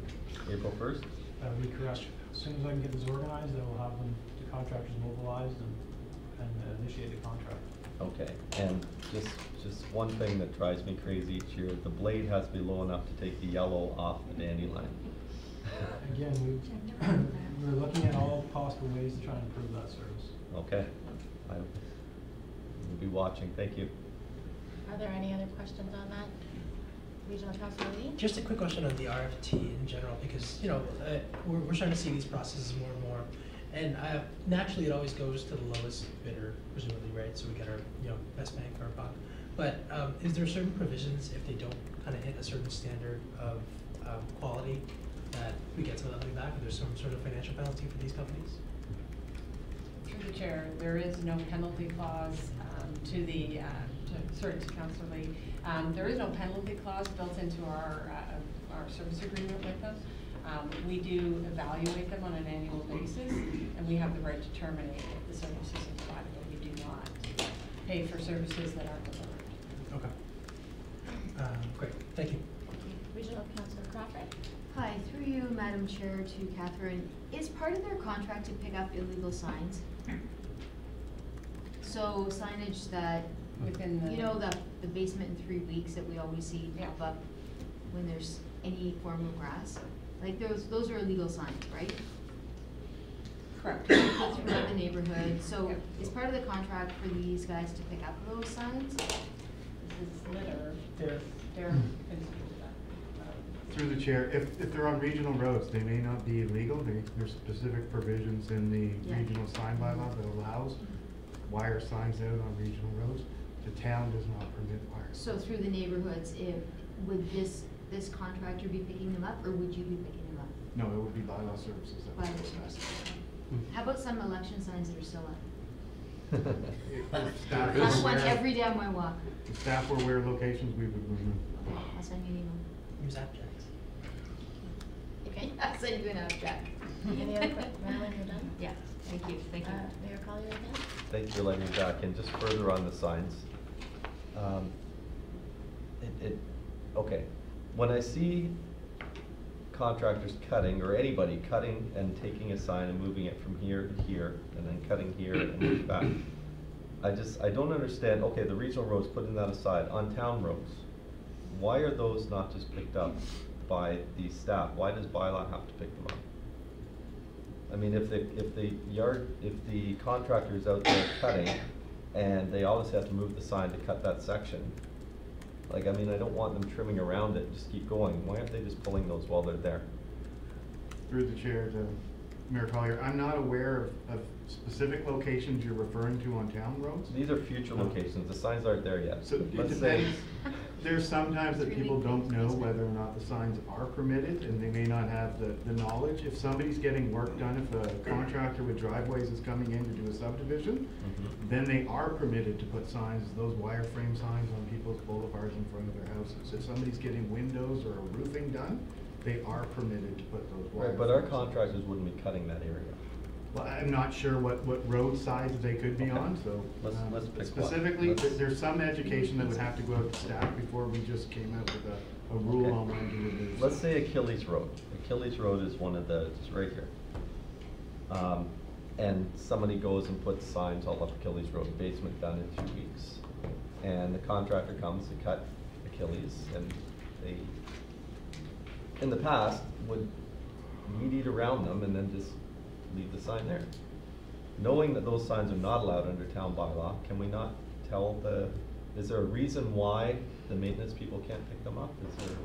April 1st? That would be correct. As soon as I can get this organized, I will have them, the contractors mobilized and initiate the contract. Okay, and just one thing that drives me crazy each year, the blade has to be low enough to take the yellow off the dandelion. Again, we're looking at all possible ways to try and improve that service. Okay, I will be watching, thank you. Are there any other questions on that? Regional Councilor Lee? Just a quick question on the RFT in general, because, you know, we're starting to see these processes more and more. And naturally, it always goes to the lowest bidder, presumably, right? So we get our, you know, best bang for our buck. But is there certain provisions if they don't kind of hit a certain standard of quality that we get some of that money back? Or there's some sort of financial penalty for these companies? Through the chair, there is no penalty clause to Councilor Lee. There is no penalty clause built into our service agreement with them. We do evaluate them on an annual basis, and we have the right to terminate if the service isn't provided, but we do not pay for services that aren't delivered. Okay. Great, thank you. Regional Councilor Crawford? Hi, through you, Madam Chair, to Catherine. Is part of their contract to pick up illegal signs? So signage that, Within the, you know, the basement in 3 weeks that we always see Yeah. pop up when there's any form of grass? Like those are illegal signs, right? correct. Put throughout the neighborhood. So Yep. is part of the contract for these guys to pick up those signs? This is litter. They're principal to that. Through the chair, if they're on regional roads, they may not be illegal. There's specific provisions in the Yeah. regional sign bylaw that allows wire signs out on regional roads. The town does not permit wire. So through the neighborhoods, would this contractor be picking them up, or would you be picking them up? No, it would be bylaw services that would Bylaw do that. services. How about some election signs that are still up? If staff I were have one aware- every day on my walk. If staff were aware of locations, we would remove them. Okay, I'll send you an email. Use abjects. Okay. I'll send you an abstract. Any other questions? Madeline, you're done? Yeah, thank you, thank you. Mayor Collier again? Thanks for letting me back in. Just further on the signs. Okay, when I see contractors cutting, or anybody cutting and taking a sign and moving it from here to here, and then cutting here and moving back, I don't understand, okay, the regional roads, putting that aside, on town roads, why are those not just picked up by the staff? Why does bylaw have to pick them up? I mean, if the contractor is out there cutting, and they always have to move the sign to cut that section, like, I mean, I don't want them trimming around it, just keep going. Why aren't they just pulling those while they're there? Through the chair to Mayor Collier, I'm not aware of specific locations you're referring to on town roads. These are future locations, the signs aren't there yet. So it Let's say- depends. There's sometimes that people don't know whether or not the signs are permitted, and they may not have the knowledge. If somebody's getting work done, if a contractor with driveways is coming in to do a subdivision, then they are permitted to put signs, those wireframe signs on people's boulevards in front of their houses. If somebody's getting windows or roofing done, they are permitted to put those wireframes. Right, but our signs. contractors wouldn't be cutting that area. Well, I'm not sure what road sides they could be Okay. on, so. Let's pick one. Specifically, Let's- there's some education that would have to go out to staff before we just came out with a rule Okay. on when to remove. Let's say Achilles Road. Achilles Road is one of the, it's right here. And somebody goes and puts signs all up Achilles Road, basement done in 2 weeks. And the contractor comes to cut Achilles, and they, in the past, would weed eat around them and then just leave the sign there. Knowing that those signs are not allowed under town bylaw, can we not tell is there a reason why the maintenance people can't pick them up? Is there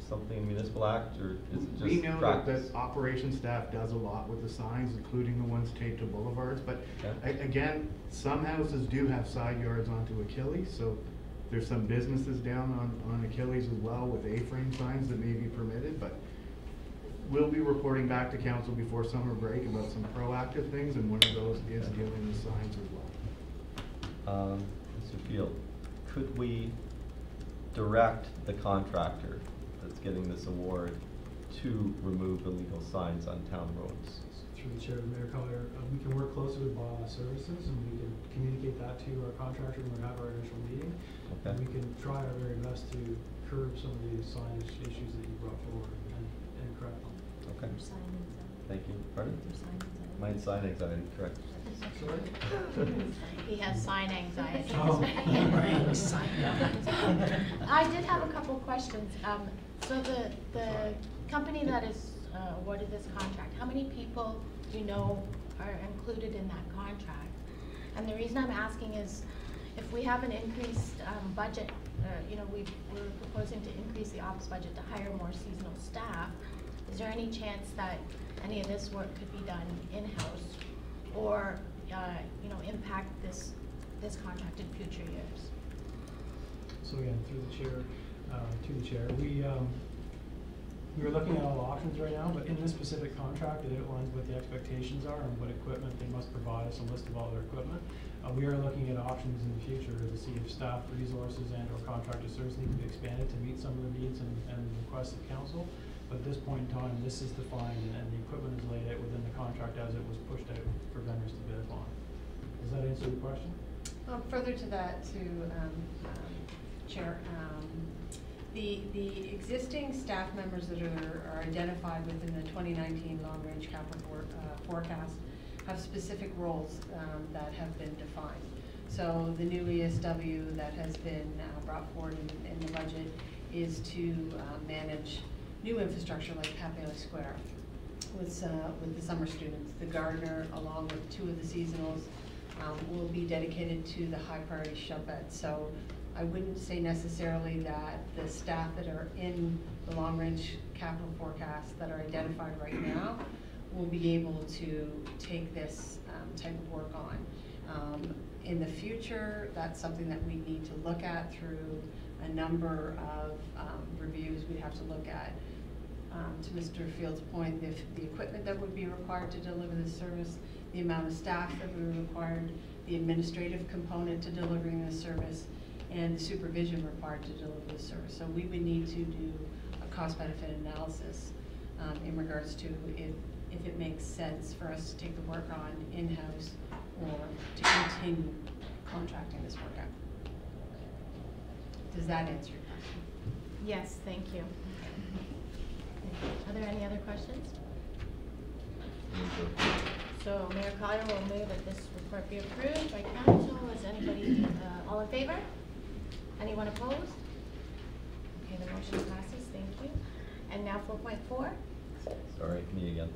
something in municipal act, or is it We just know practice? that operations staff does a lot with the signs, including the ones taped to boulevards, but Okay. again, some houses do have side yards onto Achilles, so there's some businesses down on Achilles as well with A-frame signs that may be permitted, but we'll be reporting back to council before summer break about some proactive things, and one of those is dealing with signs as well. Mr. Field, could we direct the contractor that's getting this award to remove illegal signs on town roads? Through the chair, Mayor Collier, we can work closely with bylaw services, and we can communicate that to our contractor when we have our initial meeting. Okay. And we can try our very best to curb some of these signage issues that you brought forward and correct them. Okay. Your sign anxiety. Thank you. Pardon? Your sign anxiety. My sign anxiety, correct. Sorry? He has sign anxiety. Oh. I did have a couple questions. So the company that is awarded this contract, how many people you know are included in that contract? And the reason I'm asking is, if we have an increased budget, you know, we're proposing to increase the ops budget to hire more seasonal staff, is there any chance that any of this work could be done in-house, or you know, impact this contract in future years? So again, through the chair, to the chair, we're looking at all options right now, but in this specific contract, it outlines what the expectations are and what equipment they must provide us, a list of all their equipment. We are looking at options in the future to see if staff resources and or contractor services need to be expanded to meet some of the needs and requests of council. But at this point in time, this is defined and the equipment is laid out within the contract as it was pushed out for vendors to bid upon. Does that answer your question? Further to that, Chair, the existing staff members that are identified within the 2019 long-range capital forecast have specific roles that have been defined. So the new ESW that has been brought forward in the budget is to manage new infrastructure like Papillon Square with the summer students. The gardener, along with two of the seasonals, will be dedicated to the high priority shut beds. So I wouldn't say necessarily that the staff that are in the long range capital forecast that are identified right now will be able to take this type of work on. In the future, that's something that we need to look at through a number of reviews. We'd have to look at, to Mr. Field's point, the equipment that would be required to deliver this service, the amount of staff that would be required, the administrative component to delivering this service, and the supervision required to deliver this service. So we would need to do a cost-benefit analysis in regards to if it makes sense for us to take the work on in-house or to continue contracting this work out. Does that answer your question? Yes, thank you. Are there any other questions? So Mayor Collier will move that this report be approved by council. Is anybody all in favor? Anyone opposed? Okay, the motion passes, thank you. And now 4.4? Sorry, me again.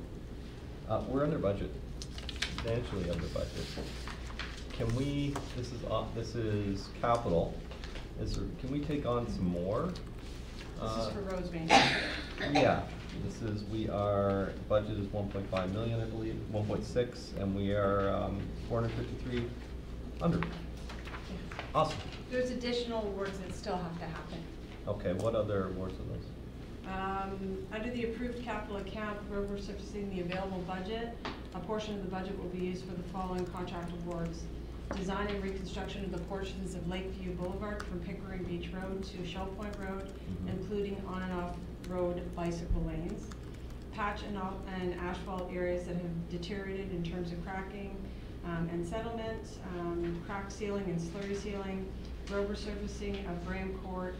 We're under budget, substantially under budget. Can we, this is capital, can we take on some more? This is for roads maintenance. Yeah, budget is 1.5 million, I believe, 1.6, and we are 453 under. Awesome. There's additional awards that still have to happen. Okay, what other awards are those? Under the approved capital account, road resurfacing the available budget, a portion of the budget will be used for the following contract awards. Design and reconstruction of the portions of Lakeview Boulevard from Pickering Beach Road to Shell Point Road, including on and off road bicycle lanes. Patch and asphalt areas that have deteriorated in terms of cracking and settlement, crack sealing and slurry sealing, road resurfacing of Graham Court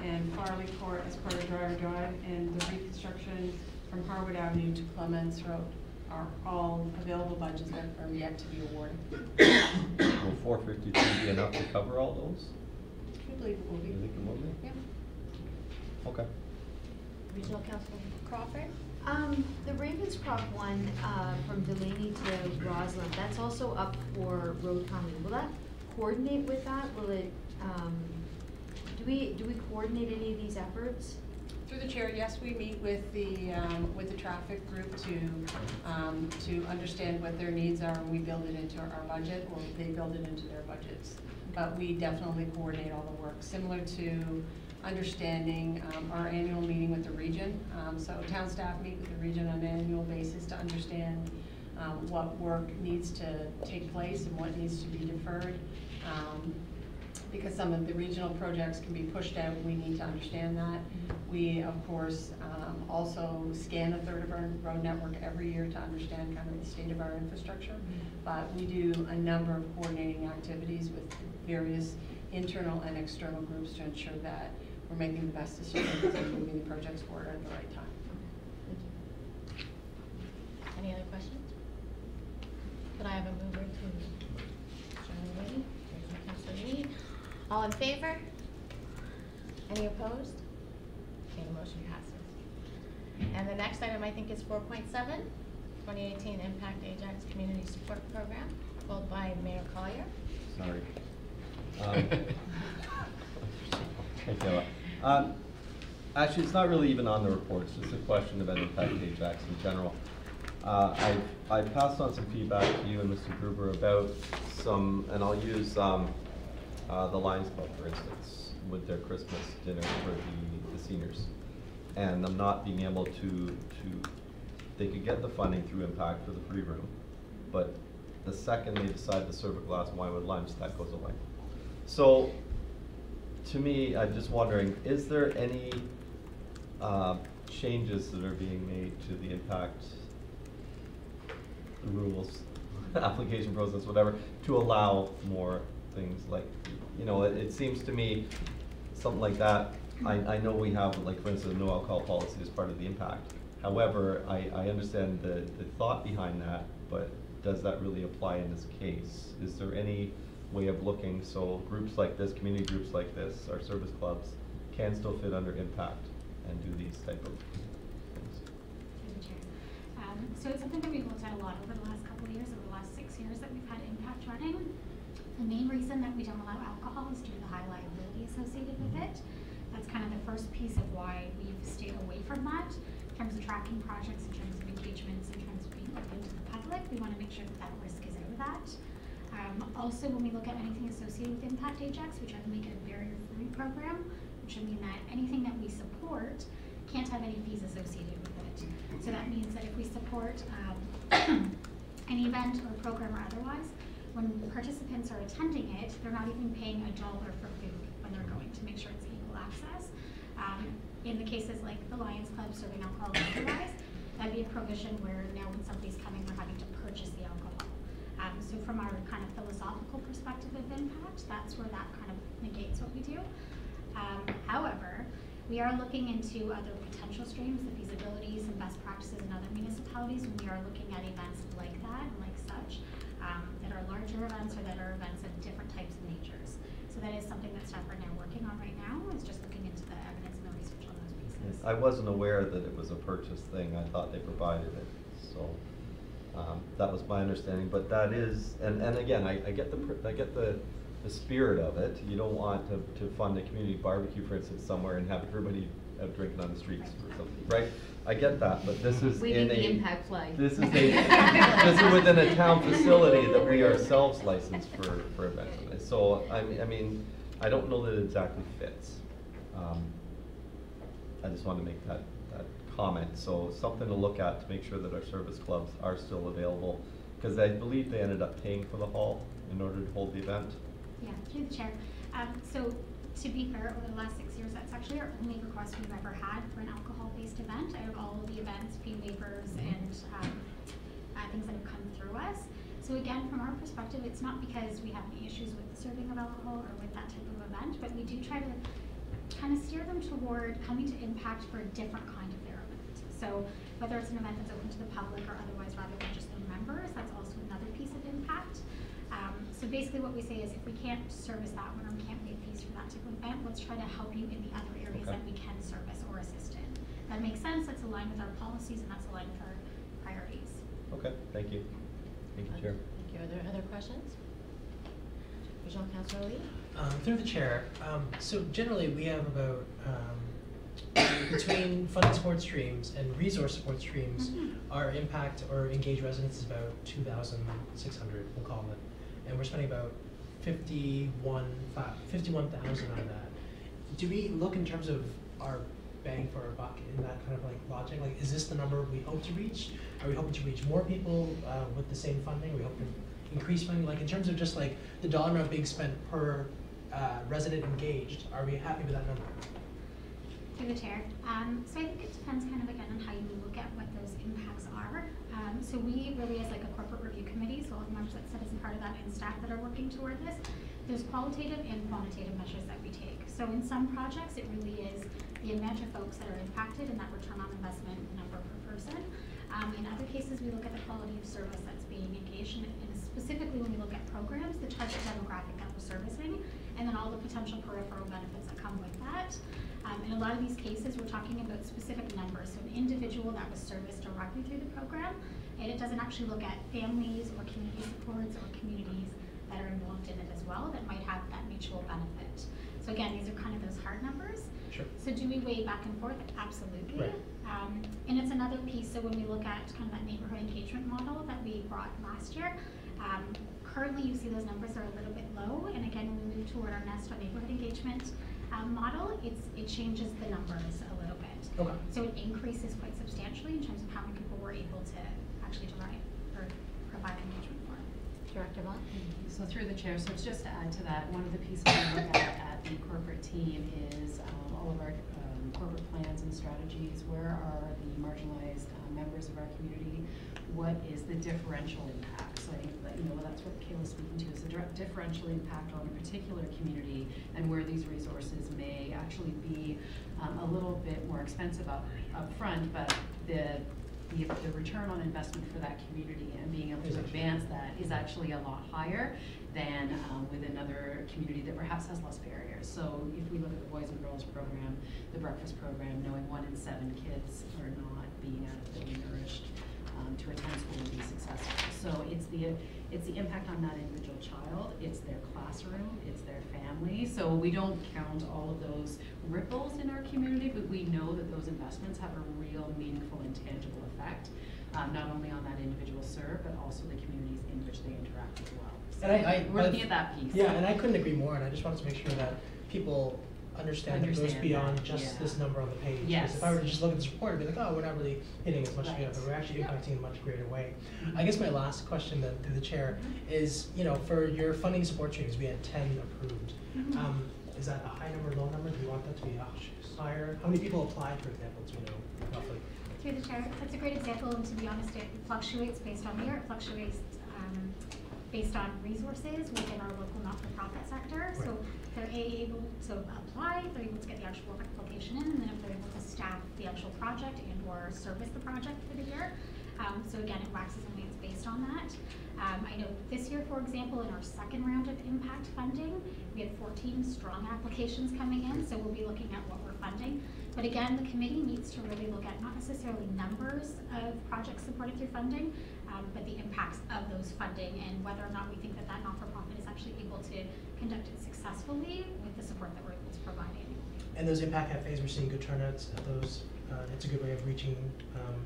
and Farley Court as part of Driver Drive, and the reconstruction from Harwood Avenue to Clements Road are all available budgets that are yet to be awarded. Will 452 be enough to cover all those? I believe it will be. You think it will be? Yeah. Okay. Regional Council Crawford? The Ravenscroft one, from Delaney to Roslyn, that's also up for road counting. Will that coordinate with that? Will it, do we coordinate any of these efforts? Through the chair, yes, we meet with the traffic group to understand what their needs are, and we build it into our budget, or they build it into their budgets. But we definitely coordinate all the work, similar to understanding our annual meeting with the region. So town staff meet with the region on an annual basis to understand what work needs to take place and what needs to be deferred. Because some of the regional projects can be pushed out, we need to understand that. We, of course, also scan a third of our road network every year to understand kind of the state of our infrastructure. But we do a number of coordinating activities with various internal and external groups to ensure that we're making the best decisions and moving the projects forward at the right time. Thank you. Any other questions? Could I have a mover to Councilor Lee? Councilor Lee. All in favor? Any opposed? Okay, the motion passes. And the next item I think is 4.7, 2018 Impact Ajax Community Support Program, followed by Mayor Collier. Sorry. Okay, actually, it's not really even on the report. It's just a question about Impact Ajax in general. I passed on some feedback to you and Mr. Gruber about some, and I'll use the Lions Club, for instance, with their Christmas dinner for the seniors. And them not being able to, they could get the funding through Impact for the free room, but the second they decide to serve a glass of wine with limes, that goes away. So, to me, I'm just wondering, is there any changes that are being made to the Impact rules, application process, whatever, to allow more things like, you know, it seems to me, something like that, I know we have, like, for instance, no alcohol policy as part of the Impact. However, I understand the thought behind that, but does that really apply in this case? Is there any way of looking so groups like this, community groups like this, our service clubs, can still fit under Impact and do these type of things? Through the chair. So it's something that we've looked at a lot over the last couple of years, over the last 6 years that we've had Impact running. The main reason that we don't allow alcohol is due to the high liability associated with it. That's kind of the first piece of why we've stayed away from that. In terms of tracking projects, in terms of engagements, in terms of being open to the public, we want to make sure that that risk is out of that. Also, when we look at anything associated with Impact Ajax, we try to make it a barrier-free program, which would mean that anything that we support can't have any fees associated with it. So that means that if we support any event or program or otherwise, when participants are attending it, they're not even paying $1 for food when they're going to make sure it's equal access. In the cases like the Lions Club serving alcohol and otherwise, that'd be a provision where now when somebody's coming, they're having to purchase the alcohol. So from our kind of philosophical perspective of Impact, that's where that kind of negates what we do. However, we are looking into other potential streams, the feasibilities and best practices in other municipalities, and we are looking at events like that and like such, that are larger events or that are events of different types of natures. So that is something that staff are now working on right now, is just looking into the evidence and the research on those pieces. I wasn't aware that it was a purchase thing. I thought they provided it, so that was my understanding. But that is, and again, I get the spirit of it. You don't want to fund a community barbecue, for instance, somewhere and have everybody out drinking on the streets or something, right? I get that, but this is Waving the Impact flag. This is this is within a town facility that we ourselves license for events. So I mean, I don't know that it exactly fits. I just want to make that comment. So something to look at to make sure that our service clubs are still available, because I believe they ended up paying for the hall in order to hold the event. Yeah, through the chair. So to be fair, over the last 6 years, that's actually our only request we've ever had for an alcohol-based event out of all of the events, fee waivers, and things that have come through us. So again, from our perspective, it's not because we have any issues with the serving of alcohol or with that type of event, but we do try to kind of steer them toward coming to Impact for a different kind of their event. So whether it's an event that's open to the public or otherwise rather than just their members, that's also another piece of Impact. So basically what we say is if we can't service that one or we can't pay fees for that type of event, let's try to help you in the other areas that we can service or assist in. That makes sense, that's aligned with our policies and that's aligned with our priorities. Okay, thank you. Thank you, Chair. Thank you. Are there other questions? Regional Councilor Lee? Through the chair, so generally we have about, between funded support streams and resource support streams, our impact or engaged residents is about 2,600, we'll call it. And we're spending about 51,000 on that. do we look in terms of our bang for our buck in that kind of like logic? Like, is this the number we hope to reach? Are we hoping to reach more people with the same funding? Are we hoping to increase funding? Like, in terms of just like the dollar amount being spent per resident engaged, are we happy with that number? Through the chair. So I think it depends kind of again on how you look at what those impacts are. So we really, as like a corporate review committee, so all the members that sit as a part of that and staff that are working toward this, there's qualitative and quantitative measures that we take. So in some projects, it really is the amount of folks that are impacted and that return on investment number per person. In other cases, we look at the quality of service that's being engaged, and specifically when we look at programs, the target demographic that we're servicing, and then all the potential peripheral benefits that come with that. In a lot of these cases, we're talking about specific numbers, so an individual that was serviced directly through the program, and it doesn't actually look at families or community supports or communities that are involved in it as well that might have that mutual benefit. So again, these are kind of those hard numbers. Sure. So do we weigh back and forth? Absolutely. Right. And it's another piece, so when we look at kind of that neighborhood engagement model that we brought last year, currently you see those numbers are a little bit low, and again, when we move toward our next neighborhood engagement model, it changes the numbers a little bit. Okay. So it increases quite substantially in terms of how many people we're able to actually derive or provide engagement for. Director Vaughn? So through the chair, so just to add to that, one of the pieces we look at the corporate team is all of our corporate plans and strategies. Where are the marginalized members of our community? What is the differential impact? So I think that, that's what Kayla's speaking to, is the differential impact on a particular community and where these resources may actually be a little bit more expensive up front, but the return on investment for that community and being able to advance that is actually a lot higher than with another community that perhaps has less barriers. So if we look at the Boys and Girls Program, the breakfast program, knowing 1 in 7 kids are not being adequately nourished to attend school and be successful. So it's the impact on that individual child, it's their classroom, it's their family. So we don't count all of those ripples in our community, but we know that those investments have a real meaningful and tangible effect, not only on that individual served, but also the communities in which they interact as well. So And we're looking at that piece. Yeah, and I couldn't agree more, and I just wanted to make sure that people understand that it goes beyond that, just yeah. this number on the page. Yes. Because if I were to just look at this report, I'd be like, oh, we're not really hitting as much together, but we're actually impacting in a much greater way. I guess my last question then, through the chair, is, for your funding support streams, we had 10 approved. Is that a high number, low number? Do you want that to be higher? How many people applied, for example, do you know, roughly? Through the chair, that's a great example, and to be honest, it fluctuates based on year, it fluctuates based on resources within our local not-for-profit sector. Right. So they're able to apply, they're able to get the actual application in, and then if they're able to staff the actual project and or service the project for the year. So again, it waxes and wanes based on that. I know this year, for example, in our second round of impact funding, we had 14 strong applications coming in, so we'll be looking at what we're funding. But again, the committee needs to really look at not necessarily numbers of projects supported through funding, but the impacts of those funding and whether or not we think that that not-for-profit is actually able to conduct it successfully with the support that we're able to provide annually. And those impact cafes, we're seeing good turnouts at those. It's a good way of reaching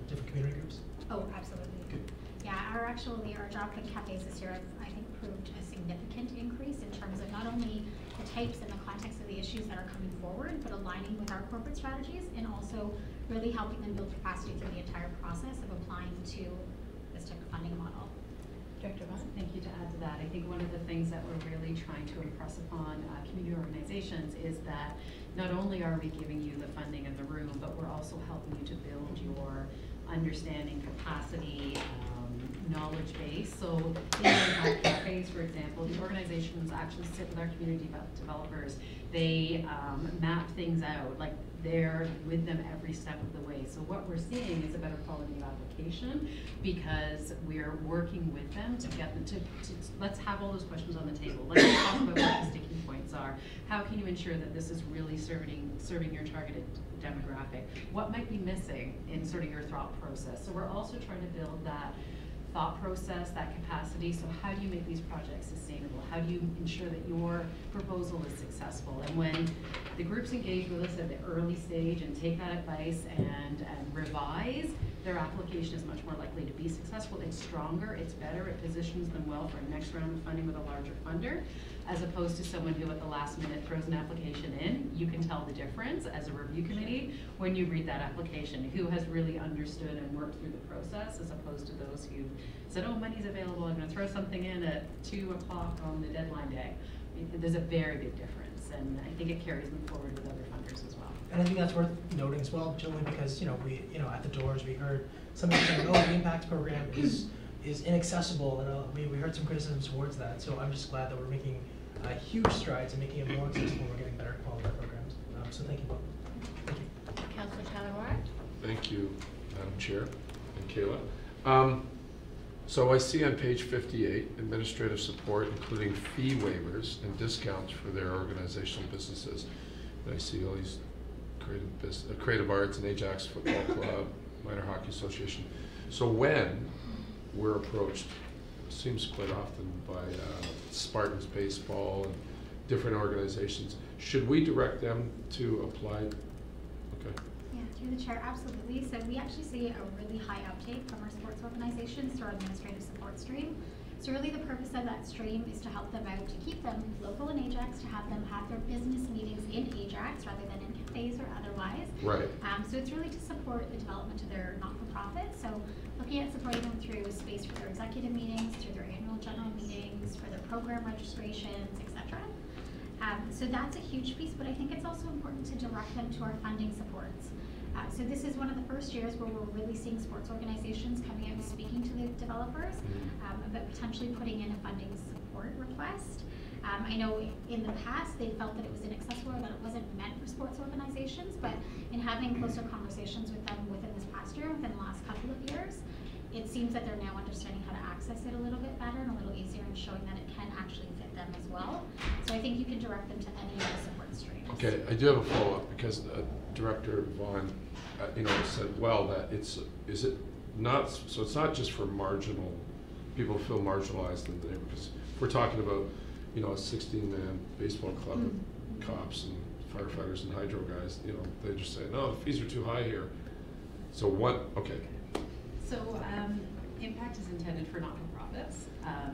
different community groups. Oh, absolutely. Good. Yeah, our job cafes this year, I think, proved a significant increase in terms of not only the types and the context of the issues that are coming forward, but aligning with our corporate strategies and also really helping them build capacity through the entire process of applying to this type of funding model. Director Vaughn? Thank you. To add to that, I think one of the things that we're really trying to impress upon community organizations is that not only are we giving you the funding and the room, but we're also helping you to build your understanding, capacity, knowledge base. So in impact cafes, for example, the organizations actually sit with our community developers. They map things out, like they're with them every step of the way. So what we're seeing is a better quality of application because we're working with them to get them to let's have all those questions on the table. Let's talk about what the sticking points are. How can you ensure that this is really serving your targeted demographic? What might be missing in sort of your thought process? So we're also trying to build that thought process, that capacity. So how do you make these projects sustainable? How do you ensure that your proposal is successful? And when the groups engage with us at the early stage and take that advice and revise, their application is much more likely to be successful. It's stronger, it's better, it positions them well for a next round of funding with a larger funder, as opposed to someone who at the last minute throws an application in. You can tell the difference as a review committee when you read that application, who has really understood and worked through the process, as opposed to those who said, oh, money's available, I'm gonna throw something in at 2 o'clock on the deadline day. There's a very big difference, and I think it carries them forward with other funders as well. And I think that's worth noting as well, generally because, we, at the doors, we heard somebody saying, oh, the impact program is inaccessible, and we heard some criticisms towards that. So I'm just glad that we're making huge strides in making it more accessible and we're getting better quality programs. So thank you both. Thank you. Councillor Tyler-Warren? Thank you, Madam Chair and Kayla. So I see on page 58, administrative support, including fee waivers and discounts for their organizational businesses. And I see all these creative arts and Ajax Football Club, Minor Hockey Association. So when we're approached, seems quite often by Spartans Baseball and different organizations, should we direct them to apply? Okay. Yeah, through the chair, absolutely. So we actually see a really high uptake from our sports organizations through our administrative support stream. So really the purpose of that stream is to help them out, to keep them local in Ajax, to have them have their business meetings in Ajax rather than in cafes or otherwise. Right. So it's really to support the development of their not-for-profit. So looking at supporting them through space for their executive meetings, through their annual general meetings, for their program registrations, etc. So that's a huge piece, but I think it's also important to direct them to our funding supports. So this is one of the first years where we're really seeing sports organizations coming out and speaking to the developers about potentially putting in a funding support request. I know in the past they felt that it was inaccessible or that it wasn't meant for sports organizations, but in having closer conversations with them within this past year, within the last couple of years, it seems that they're now understanding how to access it a little bit better and a little easier, and showing that it can actually fit them as well. So I think you can direct them to any of the support streams. Okay, I do have a follow-up because Director Vaughn, said well that is it not, so it's not just for marginal people who feel marginalized in the neighborhood. Because if we're talking about, a 16-man baseball club with cops and firefighters and hydro guys, they just say, no, the fees are too high here. So what? Okay. So impact is intended for not-for-profits.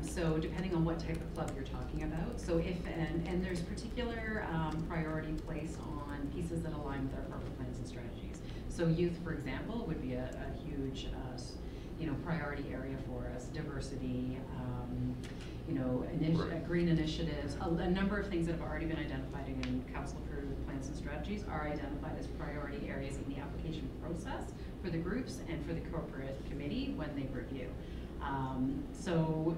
So depending on what type of club you're talking about. So if, and there's particular priority placed on pieces that align with our corporate plans and strategies. So youth, for example, would be a huge, priority area for us. Diversity, green initiatives, a number of things that have already been identified in council-approved plans and strategies are identified as priority areas in the application process for the groups and for the corporate committee when they review. So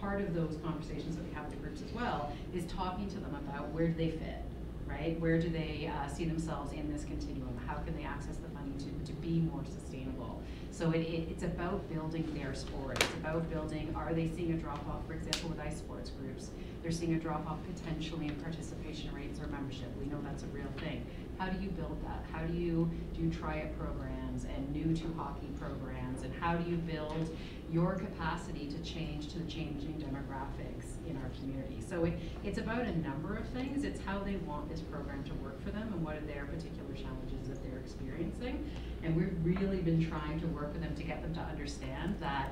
part of those conversations that we have with the groups as well is talking to them about where do they fit, right? Where do they see themselves in this continuum? How can they access the funding to be more sustainable? So it's about building their sport. It's about building, are they seeing a drop-off, for example, with ice sports groups? They're seeing a drop-off potentially in participation rates or membership. We know that's a real thing. How do you build that? How do you do try-it programs and new to hockey programs? And how do you build your capacity to change to the changing demographics in our community? So it's about a number of things. It's how they want this program to work for them and what are their particular challenges that they're experiencing. And we've really been trying to work with them to get them to understand that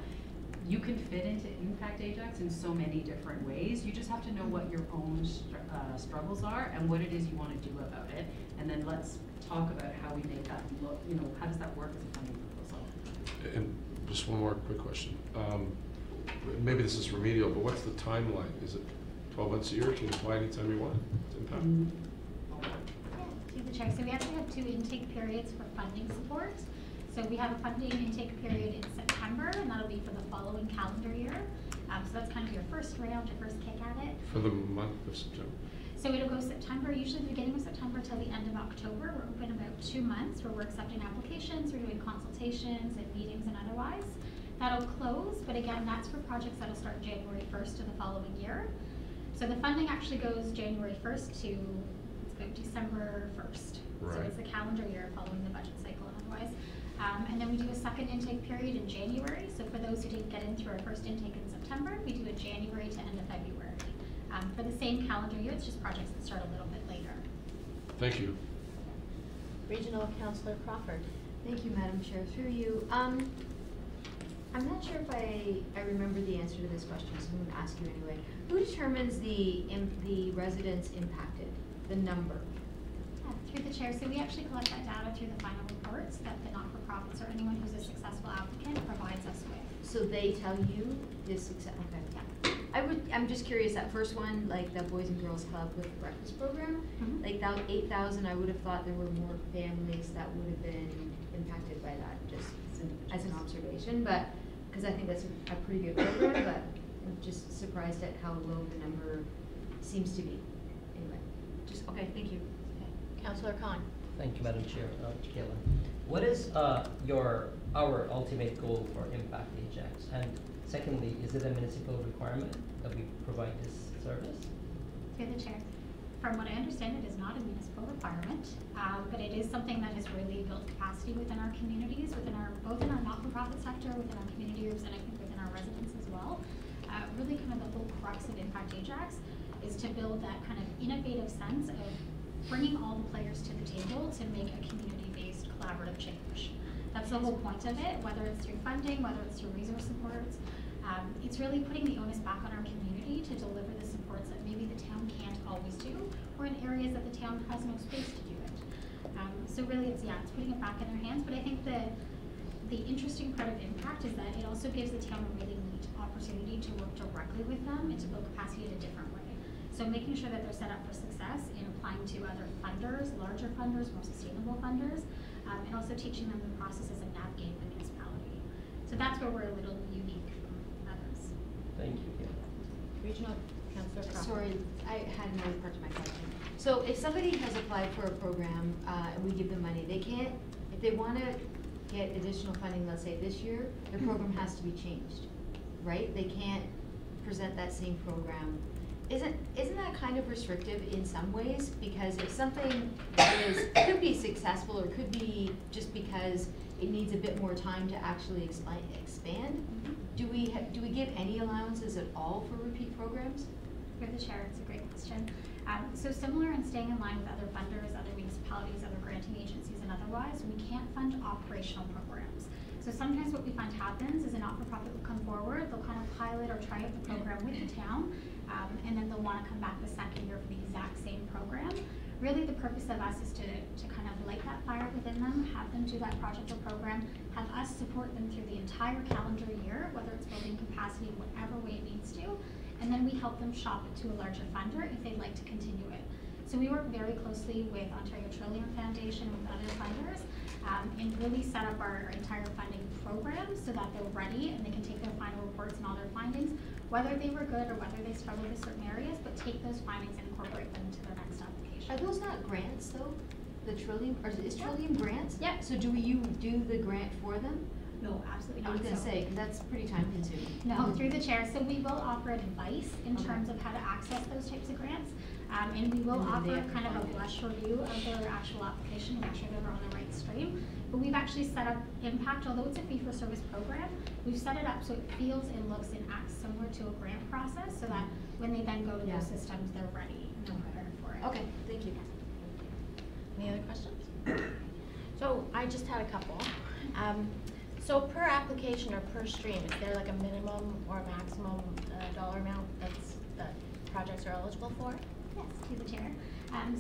you can fit into Impact Ajax in so many different ways. You just have to know what your own struggles are and what it is you want to do about it. And then let's talk about how we make that look, how does that work as a funding proposal? And just one more quick question. Maybe this is remedial, but what's the timeline? Is it 12 months a year? Can you apply anytime you want to Impact? Through the chair. So we actually have 2 intake periods for funding support. So we have a funding intake period in September, and that'll be for the following calendar year. So that's kind of your first round, your first kick at it. For the month of September? So it'll go September, usually the beginning of September till the end of October. We're open about 2 months where we're accepting applications, we're doing consultations and meetings and otherwise. That'll close, but again, that's for projects that'll start January 1st of the following year. So the funding actually goes January 1st to December 1st. Right. So it's the calendar year following the budget cycle and otherwise. And then we do a second intake period in January. So for those who didn't get in through our first intake in September, we do a January to end of February. For the same calendar year, it's just projects that start a little bit later. Thank you. Regional Councillor Crawford. Thank you, Madam Chair. Through you. I'm not sure if I remember the answer to this question, so I'm going to ask you anyway. Who determines the residents impacted, the number? Through the chair, so we actually collect that data through the final reports that the not-for-profits or anyone who's a successful applicant provides us with. So they tell you this success, okay. I'm just curious, that first one, like the Boys and Girls Club with the breakfast program, like that 8,000, I would have thought there were more families that would have been impacted by that, just as an observation, but, because I think that's a pretty good program, but I'm just surprised at how low the number seems to be. Anyway, just, okay, thank you. Councillor Khan. Thank you, Madam Chair. Kayla. What is our ultimate goal for Impact Ajax? And secondly, is it a municipal requirement that we provide this service? Through the chair. From what I understand, it is not a municipal requirement, but it is something that has really built capacity within our communities, both in our not-for-profit sector, within our community groups, and I think within our residents as well. Really kind of the whole crux of Impact Ajax is to build that kind of innovative sense of bringing all the players to the table to make a community-based collaborative change. That's the whole point of it, whether it's through funding, whether it's through resource supports. It's really putting the onus back on our community to deliver the supports that maybe the town can't always do, or in areas that the town has no space to do it. So really it's putting it back in their hands, but I think the interesting part of Impact is that it also gives the town a really neat opportunity to work directly with them and to build capacity in a different way. So making sure that they're set up for success in applying to other funders, larger funders, more sustainable funders, and also teaching them the processes of navigating the municipality. So that's where we're a little unique from others. Thank you. Regional Councillor Crawford. Sorry, I had another part to my question. So if somebody has applied for a program and we give them money, they can't, if they want to get additional funding, let's say this year, the program has to be changed, right? They can't present that same program. Isn't that kind of restrictive in some ways? Because if something could be successful or could be just because it needs a bit more time to actually expand, do we give any allowances at all for repeat programs? Through the chair, it's a great question. So similar and staying in line with other funders, other municipalities, other granting agencies and otherwise, we can't fund operational programs. So sometimes what we find happens is a not-for-profit will come forward, they'll kind of pilot or try out the program with the town, and then they'll want to come back the second year for the exact same program. Really the purpose of us is to kind of light that fire within them, have them do that project or program, have us support them through the entire calendar year, whether it's building capacity in whatever way it needs to, and then we help them shop it to a larger funder if they'd like to continue it. So we work very closely with Ontario Trillium Foundation and with other funders, and really set up our entire funding program so that they're ready and they can take their final reports and all their findings, whether they were good or whether they struggled with certain areas, but take those findings and incorporate them into their next application. Are those not grants though? The Trillium, or is Trillium grants? Yeah. So do you do the grant for them? No, absolutely I not. was going to say, because that's pretty time consuming. No, through the chair. So we will offer advice in terms of how to access those types of grants. And we will offer kind of a blush review of their actual application, make sure they're on the right stream. But we've actually set up Impact, although it's a fee-for-service program, we've set it up so it feels and looks and acts similar to a grant process so that when they then go to those systems, they're ready and they're prepared for it. Okay, thank you. Any other questions? So I just had a couple. So per application or per stream, is there like a minimum or maximum dollar amount that projects are eligible for? Yes, through the chair.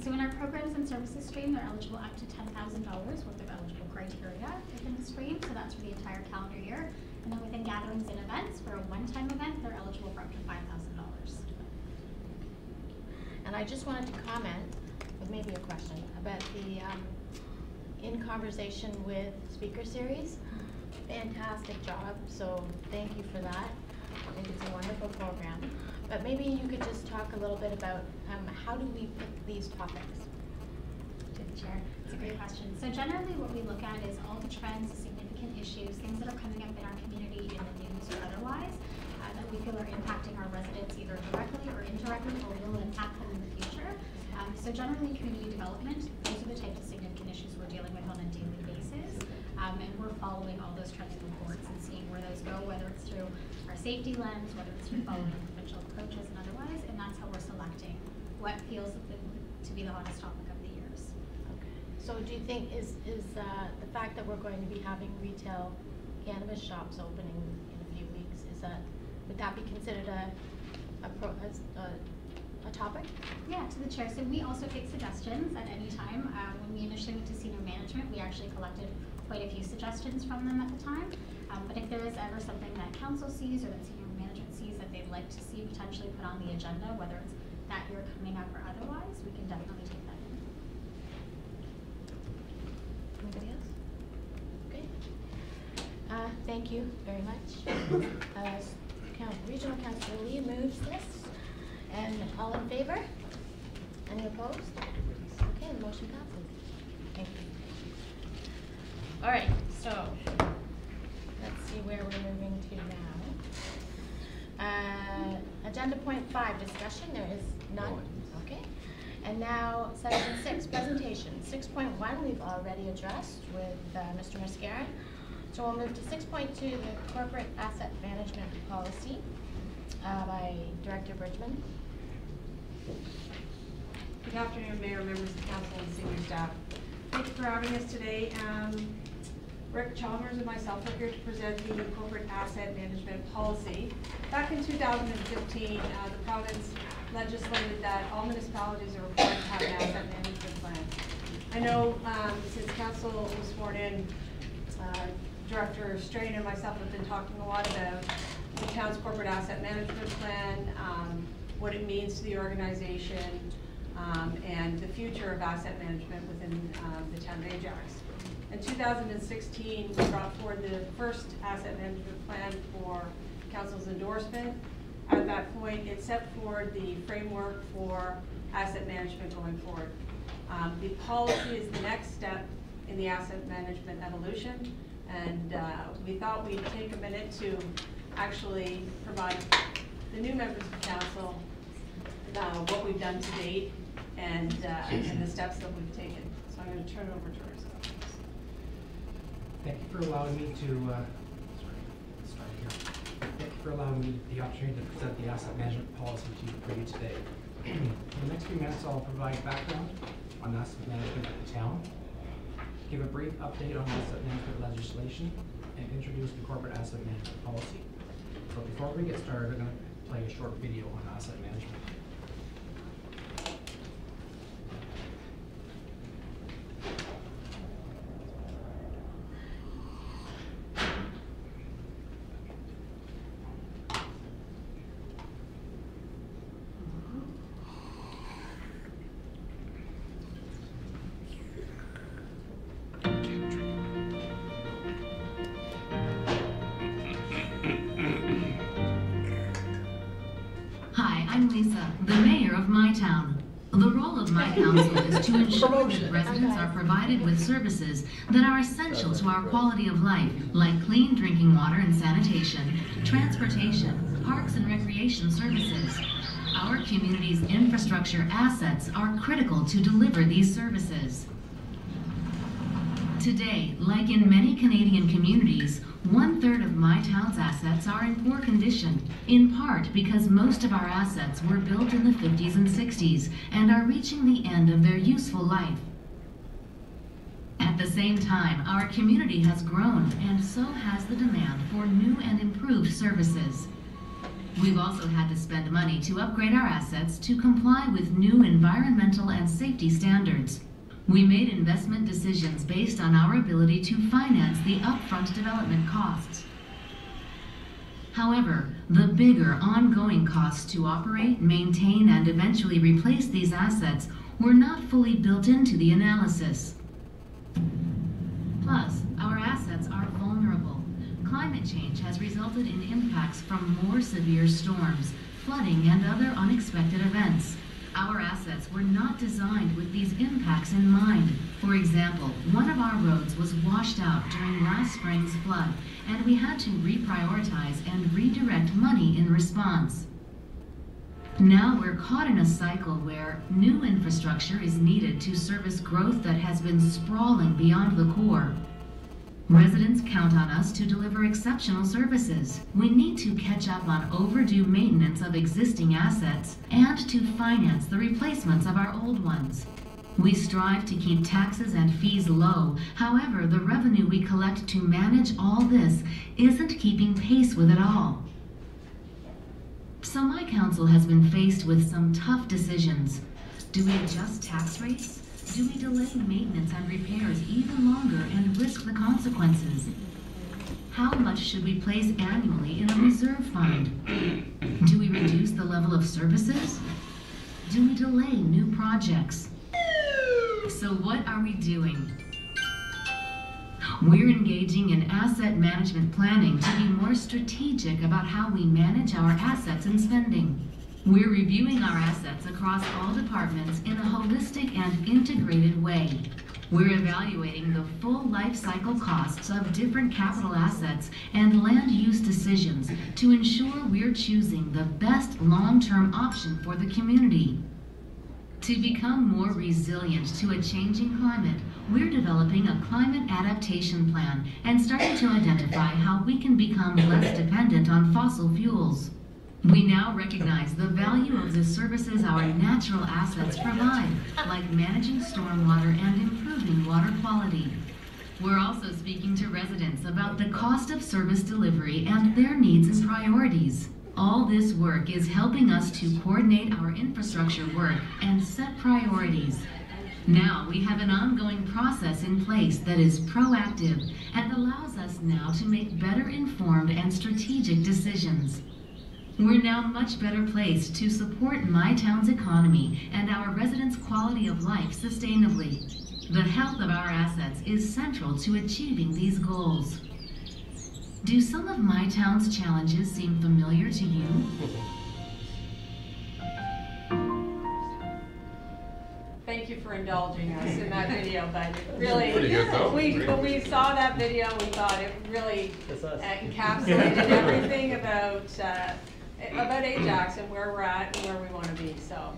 So in our programs and services stream, they're eligible up to $10,000 worth of eligible criteria within the stream, so that's for the entire calendar year. And then within gatherings and events, for a one-time event, they're eligible for up to $5,000. And I just wanted to comment, with maybe a question, about the In Conversation with Speaker Series. Fantastic job, so thank you for that. I think it's a wonderful program. But maybe you could just talk a little bit about how do we pick these topics? To the chair, it's a great question. So generally what we look at is all the trends, significant issues, things that are coming up in our community in the news or otherwise that we feel are impacting our residents either directly or indirectly or will impact them in the future. So generally community development, those are the types of significant issues we're dealing with on a daily basis. And we're following all those trends and reports and seeing where those go, whether it's through our safety lens, whether it's through following provincial approaches and otherwise, and that's how we're selecting what feels to be the hottest topic of the years. Okay. So do you think is the fact that we're going to be having retail cannabis shops opening in a few weeks, would that be considered a topic? Yeah, to the chair. So we also take suggestions at any time. When we initially went to senior management, we actually collected quite a few suggestions from them at the time. But if there is ever something that council sees or that senior management sees that they'd like to see potentially put on the agenda, whether it's that year coming up or otherwise, we can definitely take that in. Anybody else? Okay. Thank you very much. Regional Councilor Lee moves this. And all in favor? Any opposed? Okay, the motion passes. Thank you. All right, so let's see where we're moving to now. Agenda point 5, discussion. There is none. Okay. And now section 6, presentation. 6.1 we've already addressed with Mr. Mascara. So we'll move to 6.2, the corporate asset management policy by Director Bridgman. Good afternoon, Mayor, members of Council, and senior staff. Thank you for having us today. Rick Chalmers and myself are here to present the corporate asset management policy. Back in 2015, the province legislated that all municipalities are required to have an asset management plan. I know since Council was sworn in, Director Strain and myself have been talking a lot about the town's corporate asset management plan, what it means to the organization, and the future of asset management within the town of Ajax. In 2016, we brought forward the first asset management plan for council's endorsement. At that point, it set forward the framework for asset management going forward. The policy is the next step in the asset management evolution, and we thought we'd take a minute to actually provide the new members of council what we've done to date and the steps that we've taken. So I'm going to turn it over to Rizzo. Thank you for allowing me to Thank you for allowing me the opportunity to present the asset management policy to you for you today. For the next few minutes, I'll provide background on asset management at the town, give a brief update on asset management legislation, and introduce the corporate asset management policy. But before we get started, I'm going to play a short video on asset management. I'm Lisa, the mayor of my town. The role of my council is to ensure that residents are provided with services that are essential to our quality of life, like clean drinking water and sanitation, transportation, parks and recreation services. Our community's infrastructure assets are critical to deliver these services. Today, like in many Canadian communities, 1/3 of my town's assets are in poor condition, in part because most of our assets were built in the 50s and 60s and are reaching the end of their useful life. At the same time, our community has grown, and so has the demand for new and improved services. We've also had to spend money to upgrade our assets to comply with new environmental and safety standards. We made investment decisions based on our ability to finance the upfront development costs. However, the bigger ongoing costs to operate, maintain, and eventually replace these assets were not fully built into the analysis. Plus, our assets are vulnerable. Climate change has resulted in impacts from more severe storms, flooding, and other unexpected events. Our assets were not designed with these impacts in mind. For example, one of our roads was washed out during last spring's flood, and we had to reprioritize and redirect money in response. Now we're caught in a cycle where new infrastructure is needed to service growth that has been sprawling beyond the core. Residents count on us to deliver exceptional services. We need to catch up on overdue maintenance of existing assets and to finance the replacements of our old ones. We strive to keep taxes and fees low. However, the revenue we collect to manage all this isn't keeping pace with it all. So my council has been faced with some tough decisions. Do we adjust tax rates? Do we delay maintenance and repairs even longer and risk the consequences? How much should we place annually in a reserve fund? Do we reduce the level of services? Do we delay new projects? So what are we doing? We're engaging in asset management planning to be more strategic about how we manage our assets and spending. We're reviewing our assets across all departments in a holistic and integrated way. We're evaluating the full life cycle costs of different capital assets and land use decisions to ensure we're choosing the best long-term option for the community. To become more resilient to a changing climate, we're developing a climate adaptation plan and starting to identify how we can become less dependent on fossil fuels. We now recognize the value of the services our natural assets provide, like managing stormwater and improving water quality. We're also speaking to residents about the cost of service delivery and their needs and priorities. All this work is helping us to coordinate our infrastructure work and set priorities. Now we have an ongoing process in place that is proactive and allows us now to make better informed and strategic decisions. We're now much better placed to support my town's economy and our residents' quality of life sustainably. The health of our assets is central to achieving these goals. Do some of my town's challenges seem familiar to you? Thank you for indulging us in that video, but really, Pretty good, though. when we saw that video, we thought it really encapsulated everything about Ajax and where we're at and where we want to be. So,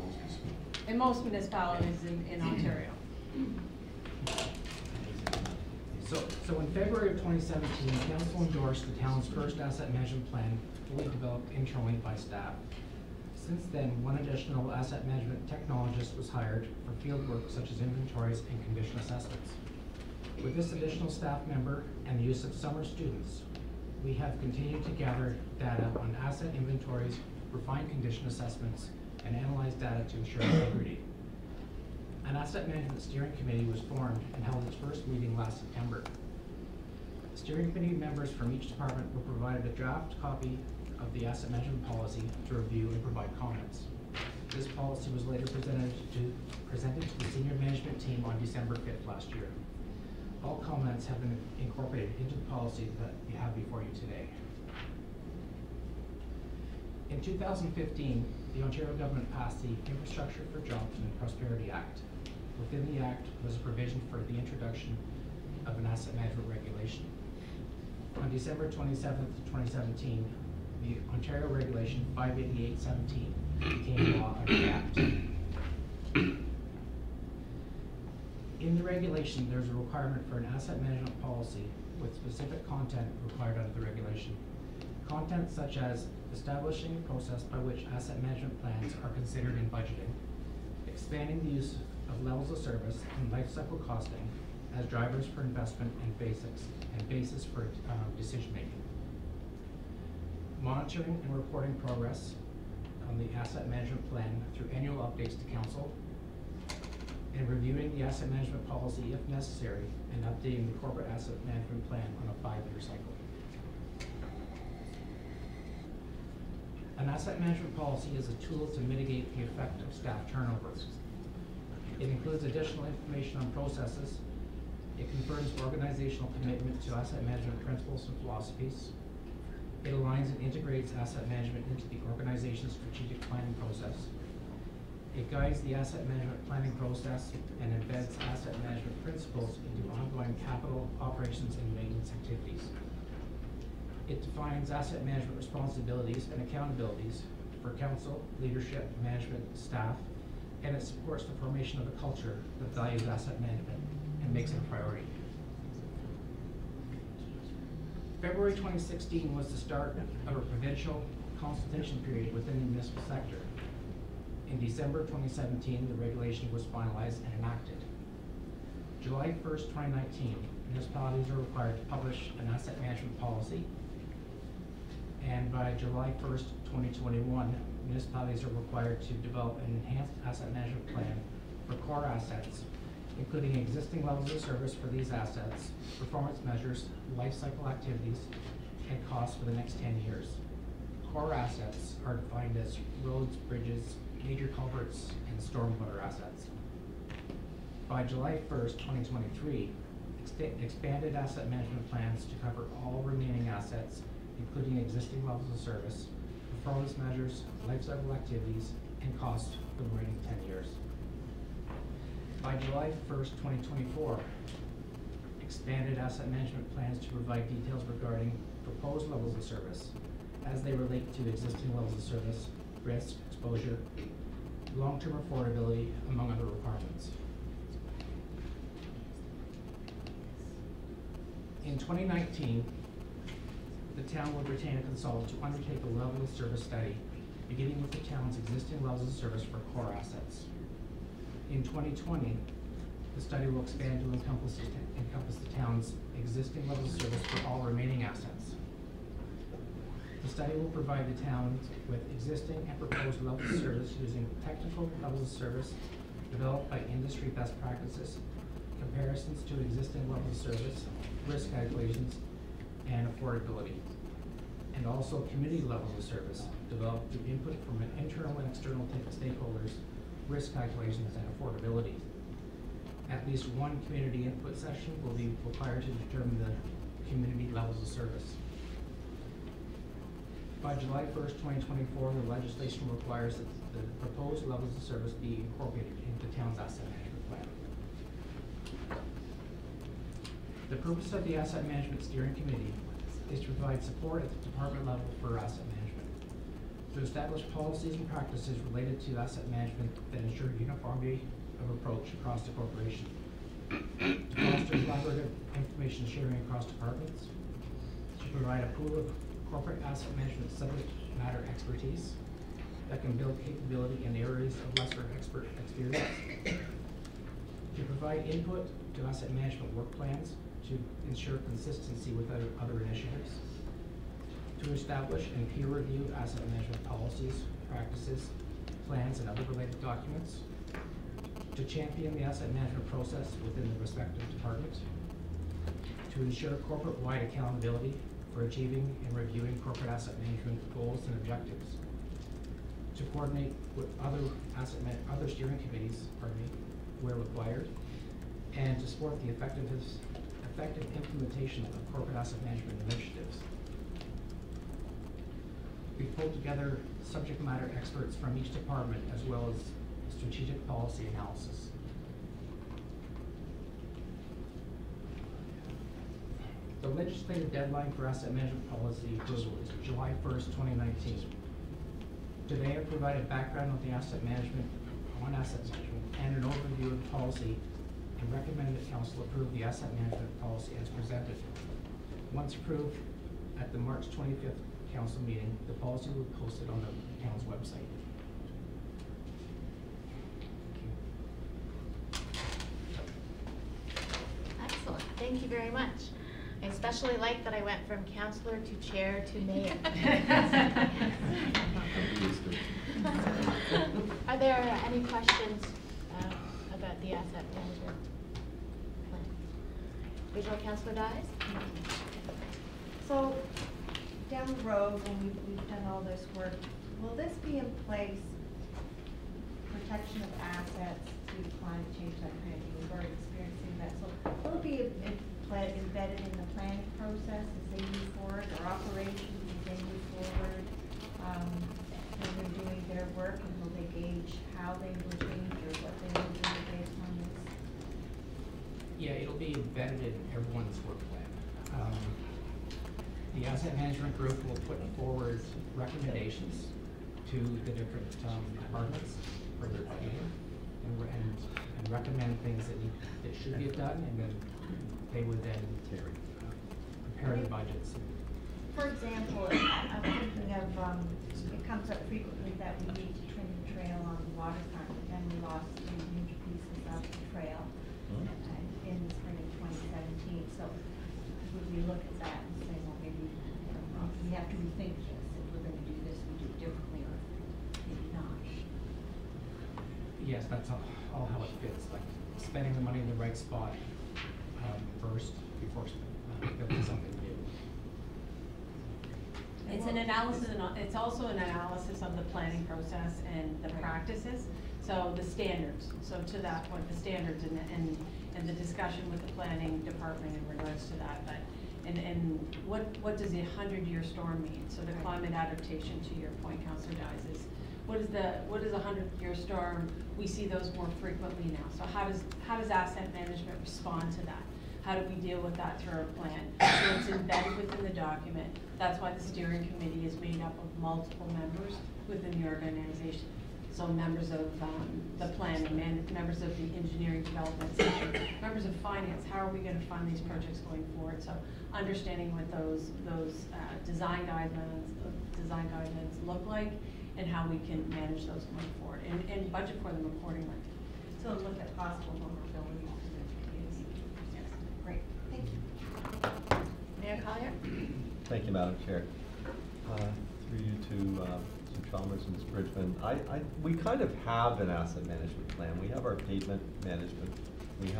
in most municipalities in Ontario. So in February of 2017, Council endorsed the town's first asset management plan, fully developed internally by staff. Since then, one additional asset management technologist was hired for field work such as inventories and condition assessments. With this additional staff member and the use of summer students, we have continued to gather data on asset inventories, refine condition assessments, and analyze data to ensure integrity. An asset management steering committee was formed and held its first meeting last September. Steering committee members from each department were provided a draft copy of the asset management policy to review and provide comments. This policy was later presented to the senior management team on December 5th last year. All comments have been incorporated into the policy that you have before you today. In 2015, the Ontario government passed the Infrastructure for Jobs and Prosperity Act. Within the Act was a provision for the introduction of an asset management regulation. On December 27th, 2017, the Ontario Regulation 588-17 became law under the Act. In the regulation, there's a requirement for an asset management policy with specific content required under the regulation. Content such as establishing a process by which asset management plans are considered in budgeting, expanding the use of levels of service and life cycle costing as drivers for investment and basis for decision making. Monitoring and reporting progress on the asset management plan through annual updates to council, and reviewing the asset management policy if necessary, and updating the corporate asset management plan on a 5-year cycle. An asset management policy is a tool to mitigate the effect of staff turnover. It includes additional information on processes. It confirms organizational commitment to asset management principles and philosophies. It aligns and integrates asset management into the organization's strategic planning process. It guides the asset management planning process and embeds asset management principles into ongoing capital operations and maintenance activities. It defines asset management responsibilities and accountabilities for council, leadership, management, staff, and it supports the formation of a culture that values asset management and makes it a priority. February 2016 was the start of a provincial consultation period within the municipal sector. In December 2017, the regulation was finalized and enacted. July 1st, 2019, municipalities are required to publish an asset management policy. And by July 1st, 2021, municipalities are required to develop an enhanced asset management plan for core assets, including existing levels of service for these assets, performance measures, life cycle activities, and costs for the next 10 years. Core assets are defined as roads, bridges, major culverts, and stormwater assets. By July 1st, 2023, expanded asset management plans to cover all remaining assets, including existing levels of service, performance measures, life cycle activities, and costs for the remaining 10 years. By July 1st, 2024, expanded asset management plans to provide details regarding proposed levels of service as they relate to existing levels of service, risk, exposure, long-term affordability, among other requirements. In 2019, the town will retain a consultant to undertake a level of service study, beginning with the town's existing levels of service for core assets. In 2020, the study will expand to encompass the town's existing levels of service for all remaining assets. The study will provide the town with existing and proposed levels of service using technical levels of service developed by industry best practices, comparisons to existing levels of service, risk calculations, and affordability. And also community levels of service developed through input from internal and external stakeholders, risk calculations, and affordability. At least one community input session will be required to determine the community levels of service. By July 1st, 2024, the legislation requires that the proposed levels of service be incorporated into the town's asset management plan. The purpose of the Asset Management Steering Committee is to provide support at the department level for asset management, to establish policies and practices related to asset management that ensure uniformity of approach across the corporation, to foster collaborative information sharing across departments, to provide a pool of corporate asset management subject matter expertise that can build capability in areas of lesser expert experience, to provide input to asset management work plans to ensure consistency with other initiatives, to establish and peer review asset management policies, practices, plans, and other related documents, to champion the asset management process within the respective department, to ensure corporate-wide accountability for achieving and reviewing corporate asset management goals and objectives, to coordinate with other steering committees, where required, and to support the effective implementation of corporate asset management initiatives. We've pulled together subject matter experts from each department as well as strategic policy analysis. The legislative deadline for asset management policy approval is July 1st, 2019. Today I've provided background on asset management and an overview of the policy and recommend that Council approve the asset management policy as presented. Once approved at the March 25th Council meeting, the policy will be posted on the town's website. Excellent, thank you very much. I especially like that I went from councillor to chair to mayor. Are there any questions about the asset management plan? Regional Councillor Dyes? So, down the road, when we've done all this work, will this be in place, protection of assets due to climate change, that kind of thing? We've already experiencing that. So will it be embedded in the planning process as they move forward, or operations as they move forward, when they're doing their work, and will they gauge how they will change or what they will do based on this? Yeah, it'll be embedded in everyone's work plan. The asset management group will put forward recommendations to the different departments for their budgeting and recommend things that should be done, and then they would then prepare the budgets. For example, I'm thinking of, it comes up frequently that we need to trim the trail on the waterfront, and we lost 3 major pieces of the trail in the spring of 2017. So would we look at that and say, well, maybe we have to rethink this. If we're going to do this, we do it differently, or maybe not. Yes, that's all how it fits, like spending the money in the right spot first before building something new. It's an analysis, and it's also an analysis of the planning process and the practices. So the standards, so to that point, the standards and the discussion with the planning department in regards to that. But and what does a 100-year storm mean? So the climate adaptation, to your point, Councillor Dyes, is what is a 100-year storm? We see those more frequently now. So how does asset management respond to that? How do we deal with that through our plan? So it's embedded within the document. That's why the steering committee is made up of multiple members within the organization. So members of the planning, members of the engineering development section, members of finance. How are we going to fund these projects going forward? So understanding what those design guidelines look like, and how we can manage those going forward, and budget for them accordingly. So look at possible vulnerabilities to the community. Yes, great, thank you. Mayor Collier? Thank you, Madam Chair. Through you to Mr. Chalmers and Ms. Bridgman. We kind of have an asset management plan. We have our pavement management. We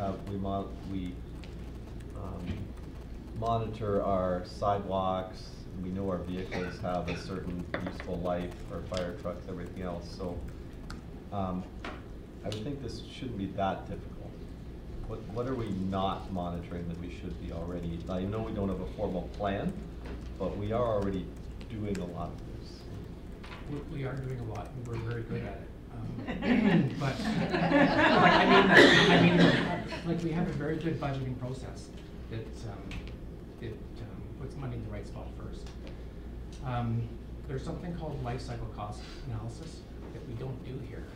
monitor our sidewalks. We know our vehicles have a certain useful life, our fire trucks, everything else. So I would think this shouldn't be that difficult. What are we not monitoring that we should be already? I know we don't have a formal plan, but we are already doing a lot of this. We are doing a lot, and we're very good at it. But I mean, like we have a very good budgeting process that puts money in the right spot first. There's something called life cycle cost analysis that we don't do here,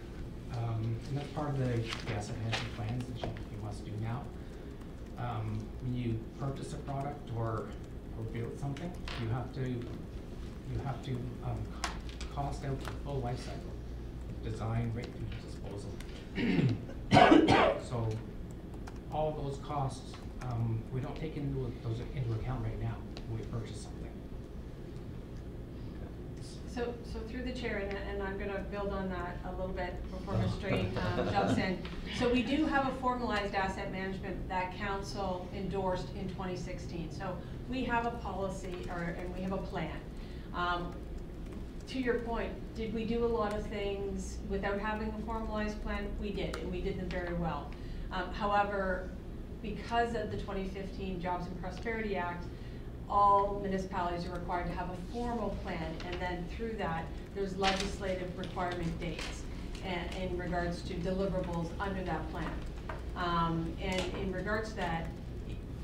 and that's part of the asset management plans that you must do now. When you purchase a product or build something, you have to cost out the full life cycle, design right through disposal. So all those costs, we don't take those into account right now when we purchase something. So through the chair, and I'm going to build on that a little bit before Ms. Straight jumps in. So we do have a formalized asset management that council endorsed in 2016. So we have a policy, and we have a plan. To your point, did we do a lot of things without having a formalized plan? We did, and we did them very well. However, because of the 2015 Jobs and Prosperity Act, all municipalities are required to have a formal plan, and then through that, there's legislative requirement dates and in regards to deliverables under that plan. And in regards to that,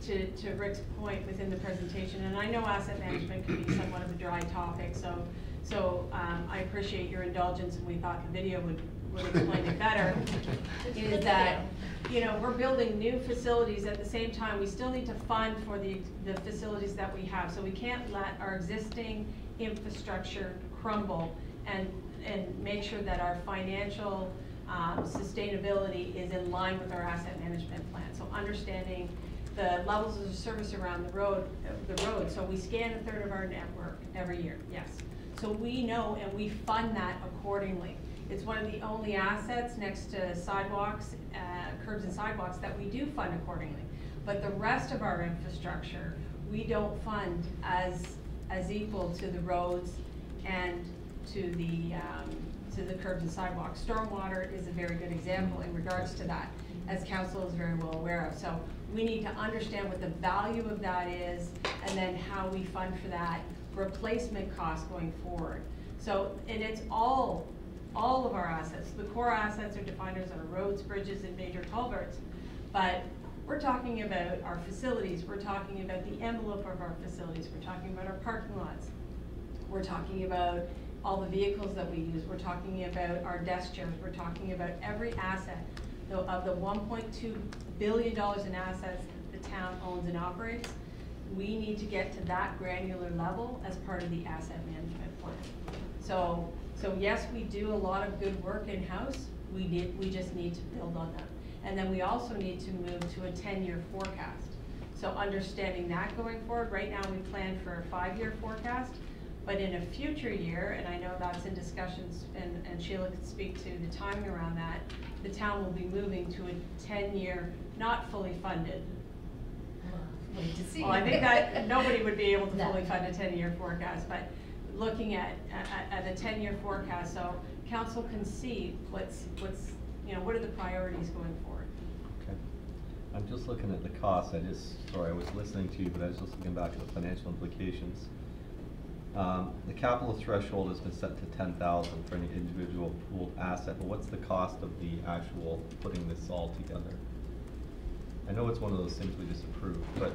to Rick's point within the presentation, and I know asset management can be somewhat of a dry topic, so I appreciate your indulgence, and we thought the video would explain it better, is that, you know, we're building new facilities at the same time. We still need to fund for the facilities that we have. So we can't let our existing infrastructure crumble and make sure that our financial sustainability is in line with our asset management plan. So understanding the levels of service around the road. So we scan 1/3 of our network every year, yes. So we know, and we fund that accordingly. It's one of the only assets next to sidewalks, curbs and sidewalks, that we do fund accordingly. But the rest of our infrastructure, we don't fund as equal to the roads and to the curbs and sidewalks. Stormwater is a very good example in regards to that, as council is very well aware of. So we need to understand what the value of that is, and then how we fund for that replacement cost going forward. So, and it's all of our assets. The core assets are defined as our roads, bridges, and major culverts. But we're talking about our facilities. We're talking about the envelope of our facilities. We're talking about our parking lots. We're talking about all the vehicles that we use. We're talking about our desk chairs. We're talking about every asset. Of the $1.2 billion in assets that the town owns and operates, we need to get to that granular level as part of the asset management plan. So So yes, we do a lot of good work in-house, we just need to build on them. And then we also need to move to a 10-year forecast. So understanding that going forward, right now we plan for a 5-year forecast, but in a future year, and I know that's in discussions, and Sheila could speak to the timing around that, the town will be moving to a 10-year, not fully funded. Wait to see. Well, I think that nobody would be able to No. fully fund a 10-year forecast, but looking at a 10-year forecast, so council can see what's, what are the priorities going forward. Okay. I'm just looking at the cost. Sorry, I was listening to you, but I was just looking back at the financial implications. The capital threshold has been set to 10,000 for any individual pooled asset, but what's the cost of the actual putting this all together? I know it's one of those things we just approved, but.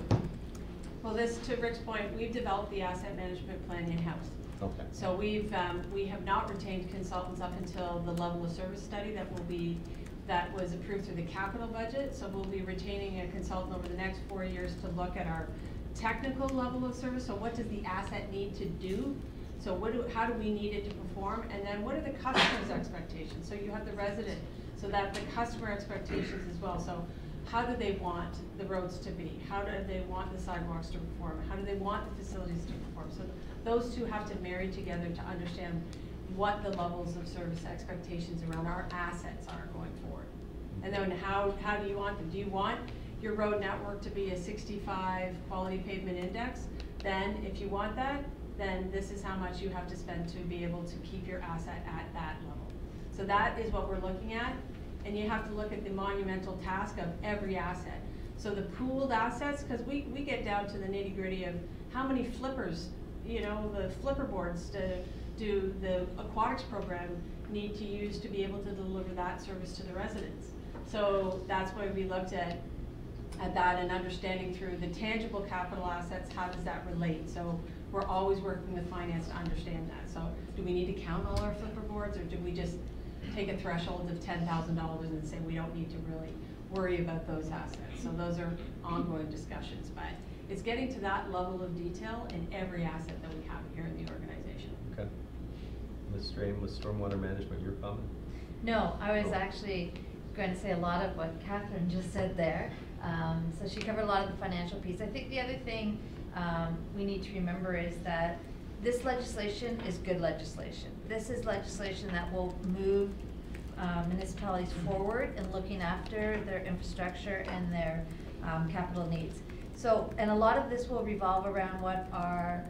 Well, to Rick's point, we've developed the asset management plan in-house. Okay. So we have not retained consultants up until the level of service study that was approved through the capital budget. So we'll be retaining a consultant over the next 4 years to look at our technical level of service. So what does the asset need to do? So how do we need it to perform? And then what are the customer's expectations? So you have the resident, so that the customer expectations as well. So how do they want the roads to be? How do they want the sidewalks to perform? How do they want the facilities to perform? So those two have to marry together to understand what the levels of service expectations around our assets are going forward. And then how do you want them? Do you want your road network to be a 65 quality pavement index? Then if you want that, then this is how much you have to spend to be able to keep your asset at that level. So that is what we're looking at. And you have to look at the monumental task of every asset. So the pooled assets, because we get down to the nitty gritty of how many flippers, the flipper boards to do the aquatics program need to use to be able to deliver that service to the residents. So that's why we looked at that and understanding through the tangible capital assets, how does that relate? So we're always working with finance to understand that. So do we need to count all our flipper boards, or do we just take a threshold of $10,000 and say we don't need to really worry about those assets? So those are ongoing discussions, but it's getting to that level of detail in every asset that we have here in the organization. Okay. Ms. Strain, with stormwater management, your comment? No, I was actually going to say a lot of what Catherine just said there. So she covered a lot of the financial piece. I think the other thing we need to remember is that this legislation is good legislation. This is legislation that will move municipalities forward in looking after their infrastructure and their capital needs. So, and a lot of this will revolve around what our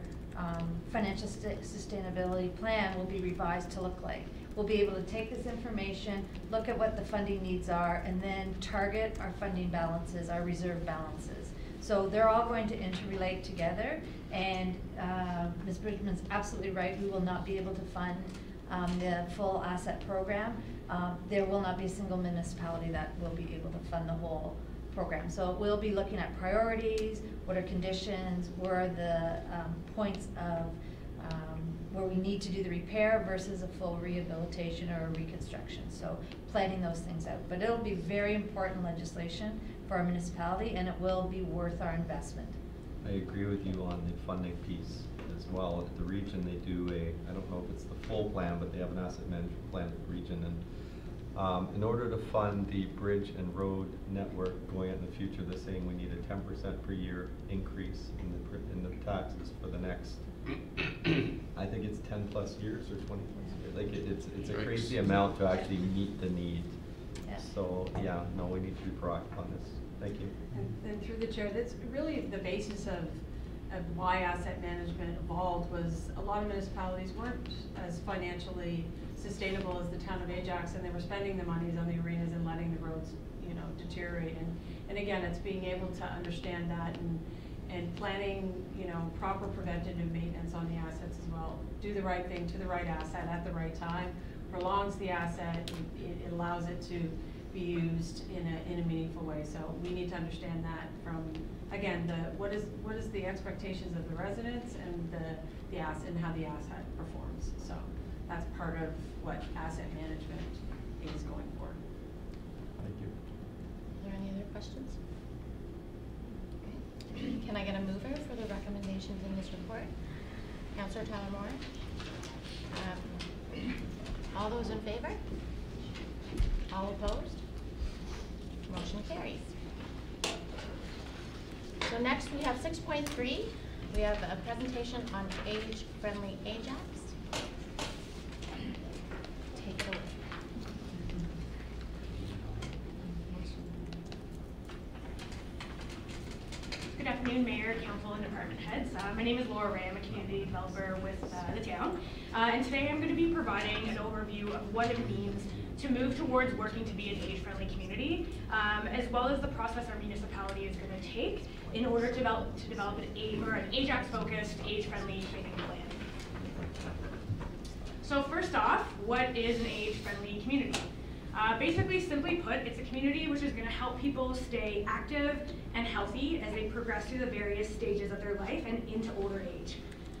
financial sustainability plan will be revised to look like. We'll be able to take this information, look at what the funding needs are, and then target our funding balances, our reserve balances. So they're all going to interrelate together, and Ms. Bridgman's absolutely right. We will not be able to fund the full asset program. There will not be a single municipality that will be able to fund the whole program. So we'll be looking at priorities, what are conditions, where are the points of where we need to do the repair versus a full rehabilitation or a reconstruction. So planning those things out. But it'll be very important legislation for our municipality, and it will be worth our investment. I agree with you on the funding piece as well. At the region, they do I don't know if it's the full plan, but they have an asset management plan at the region. And in order to fund the bridge and road network going out in the future, they're saying we need a 10% per year increase in the taxes for the next, I think it's 10 plus years or 20 plus years. Like it's a crazy amount to actually meet the need. Yeah. So yeah, no, we need to be proactive on this. Thank you. And through the chair, that's really the basis of why asset management evolved. Was a lot of municipalities weren't as financially sustainable as the town of Ajax, and they were spending the monies on the arenas and letting the roads, deteriorate. And again, it's being able to understand that and planning, proper preventative maintenance on the assets as well. Do the right thing to the right asset at the right time, prolongs the asset, it allows it to be used in a meaningful way. So we need to understand that from, again, what is the expectations of the residents and the asset and how the asset performs. So that's part of what asset management is going for. Thank you. Are there any other questions? Okay. Can I get a mover for the recommendations in this report? Councillor Tyler Moore. All those in favor? All opposed? Motion carries. So next we have 6.3. We have a presentation on age-friendly Ajax. Take it away. Good afternoon, Mayor, Council, and Department Heads. My name is Laura Ray. I'm a community developer with the town. And today I'm going to be providing an overview of what it means to move towards working to be an age-friendly community, as well as the process our municipality is going to take in order to develop an Ajax-focused, age-friendly planning plan. So first off, what is an age-friendly community? Basically, simply put, it's a community which is going to help people stay active and healthy as they progress through the various stages of their life and into older age.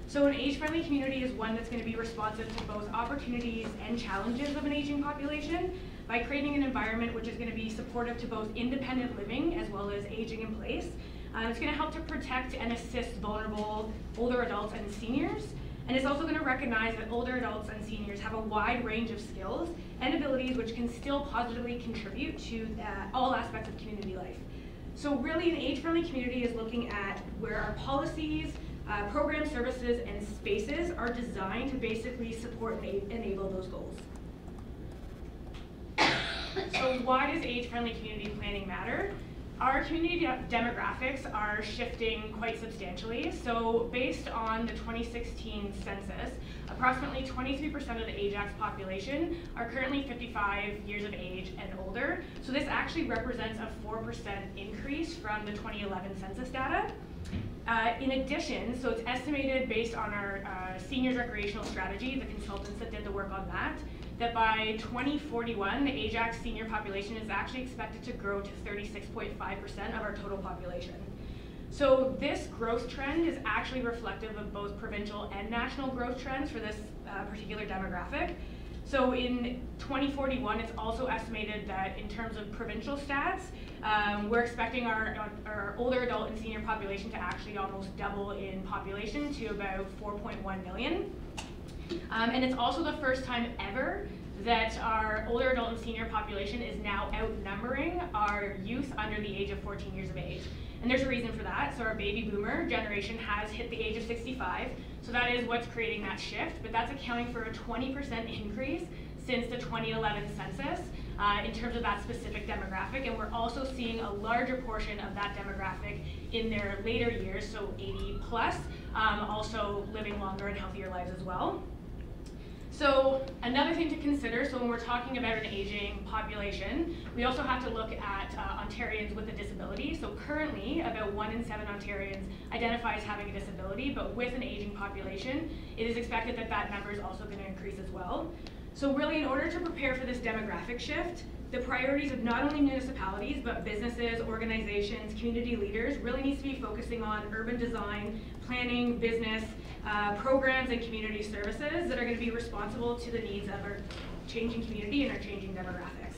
So an age-friendly community is one that's going to be responsive to both opportunities and challenges of an aging population by creating an environment which is going to be supportive to both independent living as well as aging in place. It's going to help to protect and assist vulnerable older adults and seniors. And it's also going to recognize that older adults and seniors have a wide range of skills and abilities which can still positively contribute to all aspects of community life. So really an age-friendly community is looking at where our policies, program services, and spaces are designed to basically support and enable those goals. So why does age-friendly community planning matter? Our community demographics are shifting quite substantially. So based on the 2016 census, approximately 23% of the Ajax population are currently 55 years of age and older. So this actually represents a 4% increase from the 2011 census data. In addition, so it's estimated based on our seniors recreational strategy, the consultants that did the work on that by 2041, the Ajax senior population is actually expected to grow to 36.5% of our total population. So this growth trend is actually reflective of both provincial and national growth trends for this particular demographic. So in 2041, it's also estimated that in terms of provincial stats, we're expecting our older adult and senior population to actually almost double in population to about 4.1 million. And it's also the first time ever that our older adult and senior population is now outnumbering our youth under the age of 14 years of age. And there's a reason for that. So our baby boomer generation has hit the age of 65. So that is what's creating that shift, but that's accounting for a 20% increase since the 2011 census in terms of that specific demographic. And we're also seeing a larger portion of that demographic in their later years, so 80 plus, also living longer and healthier lives as well. So another thing to consider, so when we're talking about an aging population, we also have to look at Ontarians with a disability. So currently, about 1 in 7 Ontarians identify as having a disability, but with an aging population, it is expected that that number is also going to increase as well. So really, in order to prepare for this demographic shift, the priorities of not only municipalities, but businesses, organizations, community leaders really needs to be focusing on urban design, planning, business, programs, and community services that are going to be responsible to the needs of our changing community and our changing demographics.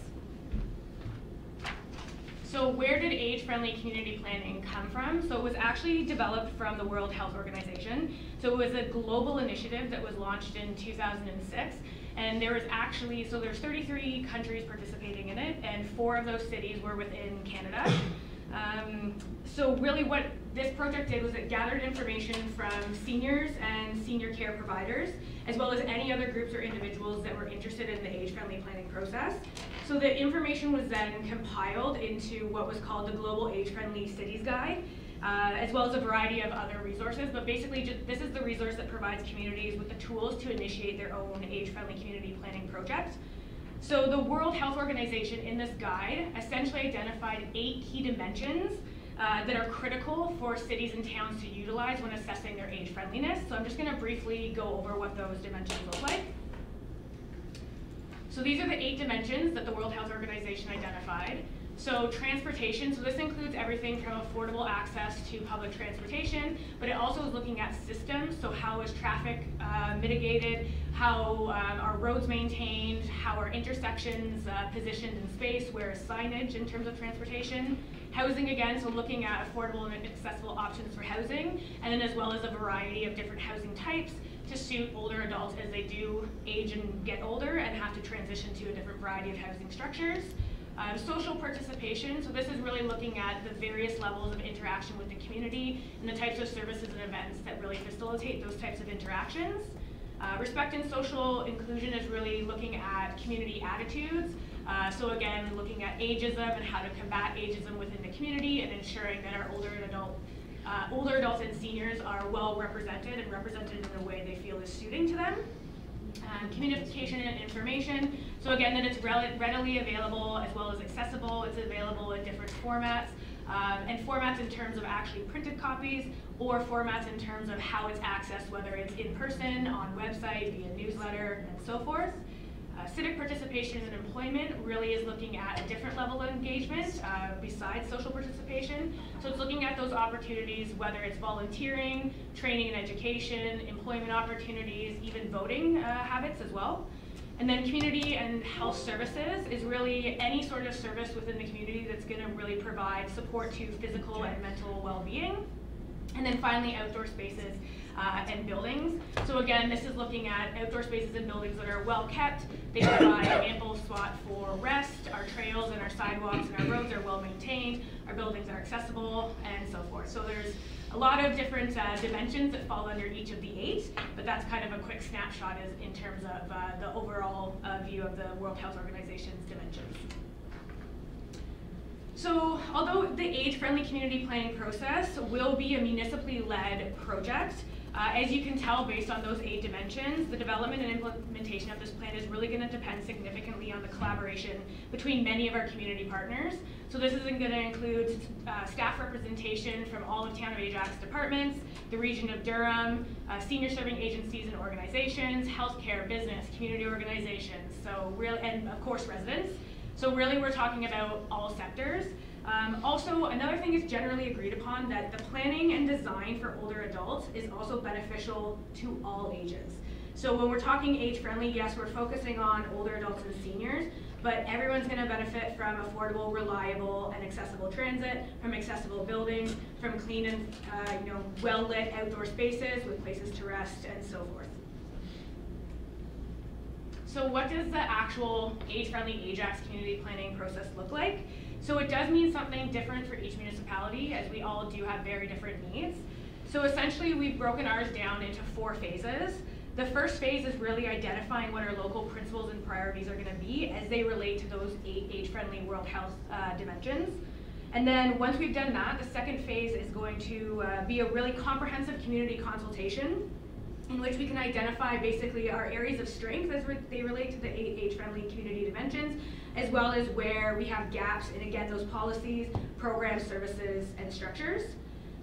So where did age-friendly community planning come from? So it was actually developed from the World Health Organization. So it was a global initiative that was launched in 2006. And there was actually, so there's 33 countries participating in it, and 4 of those cities were within Canada. So really what this project did was it gathered information from seniors and senior care providers, as well as any other groups or individuals that were interested in the age-friendly planning process. So the information was then compiled into what was called the Global Age-Friendly Cities Guide, as well as a variety of other resources. But basically, this is the resource that provides communities with the tools to initiate their own age-friendly community planning project. So the World Health Organization in this guide essentially identified 8 key dimensions that are critical for cities and towns to utilize when assessing their age friendliness. So I'm just going to briefly go over what those dimensions look like. So these are the 8 dimensions that the World Health Organization identified. So transportation, so this includes everything from affordable access to public transportation, but it also is looking at systems, so how is traffic mitigated, how are roads maintained, how are intersections positioned in space, where is signage in terms of transportation, Housing again, so looking at affordable and accessible options for housing, and then as well as a variety of different housing types to suit older adults as they do age and get older and have to transition to a different variety of housing structures. Social participation, so this is really looking at the various levels of interaction with the community and the types of services and events that really facilitate those types of interactions. Respect and social inclusion is really looking at community attitudes. So again, looking at ageism and how to combat ageism within the community and ensuring that our older adults and seniors are well represented and represented in a way they feel is suiting to them. Communication and information. So again, that it's readily available as well as accessible. It's available in different formats. And formats in terms of actually printed copies or formats in terms of how it's accessed, whether it's in person, on website, via newsletter, and so forth. Civic participation and employment really is looking at a different level of engagement besides social participation. So it's looking at those opportunities, whether it's volunteering, training and education, employment opportunities, even voting habits as well. And then community and health services is really any sort of service within the community that's going to really provide support to physical and mental well-being. And then finally, outdoor spaces and buildings. So again, this is looking at outdoor spaces and buildings that are well kept. They provide an ample spot for rest. Our trails and our sidewalks and our roads are well maintained. Our buildings are accessible and so forth. So there's a lot of different dimensions that fall under each of the 8, but that's kind of a quick snapshot in terms of the overall view of the World Health Organization's dimensions. So although the age-friendly community planning process will be a municipally led project, as you can tell based on those 8 dimensions, the development and implementation of this plan is really going to depend significantly on the collaboration between many of our community partners. So this isn't going to include staff representation from all of Town of Ajax departments, the region of Durham, senior serving agencies and organizations, healthcare, business, community organizations, and of course residents. So really we're talking about all sectors. Also, another thing is generally agreed upon that the planning and design for older adults is also beneficial to all ages. So when we're talking age-friendly, yes, we're focusing on older adults and seniors, but everyone's going to benefit from affordable, reliable, and accessible transit, from accessible buildings, from clean and well-lit outdoor spaces with places to rest, and so forth. So what does the actual age-friendly Ajax community planning process look like? So it does mean something different for each municipality, as we all do have very different needs. So essentially we've broken ours down into 4 phases. The first phase is really identifying what our local principles and priorities are going to be as they relate to those 8 age-friendly World Health dimensions. And then once we've done that, the second phase is going to be a really comprehensive community consultation in which we can identify basically our areas of strength as they relate to the 8 age-friendly community dimensions, as well as where we have gaps in, again, those policies, programs, services, and structures.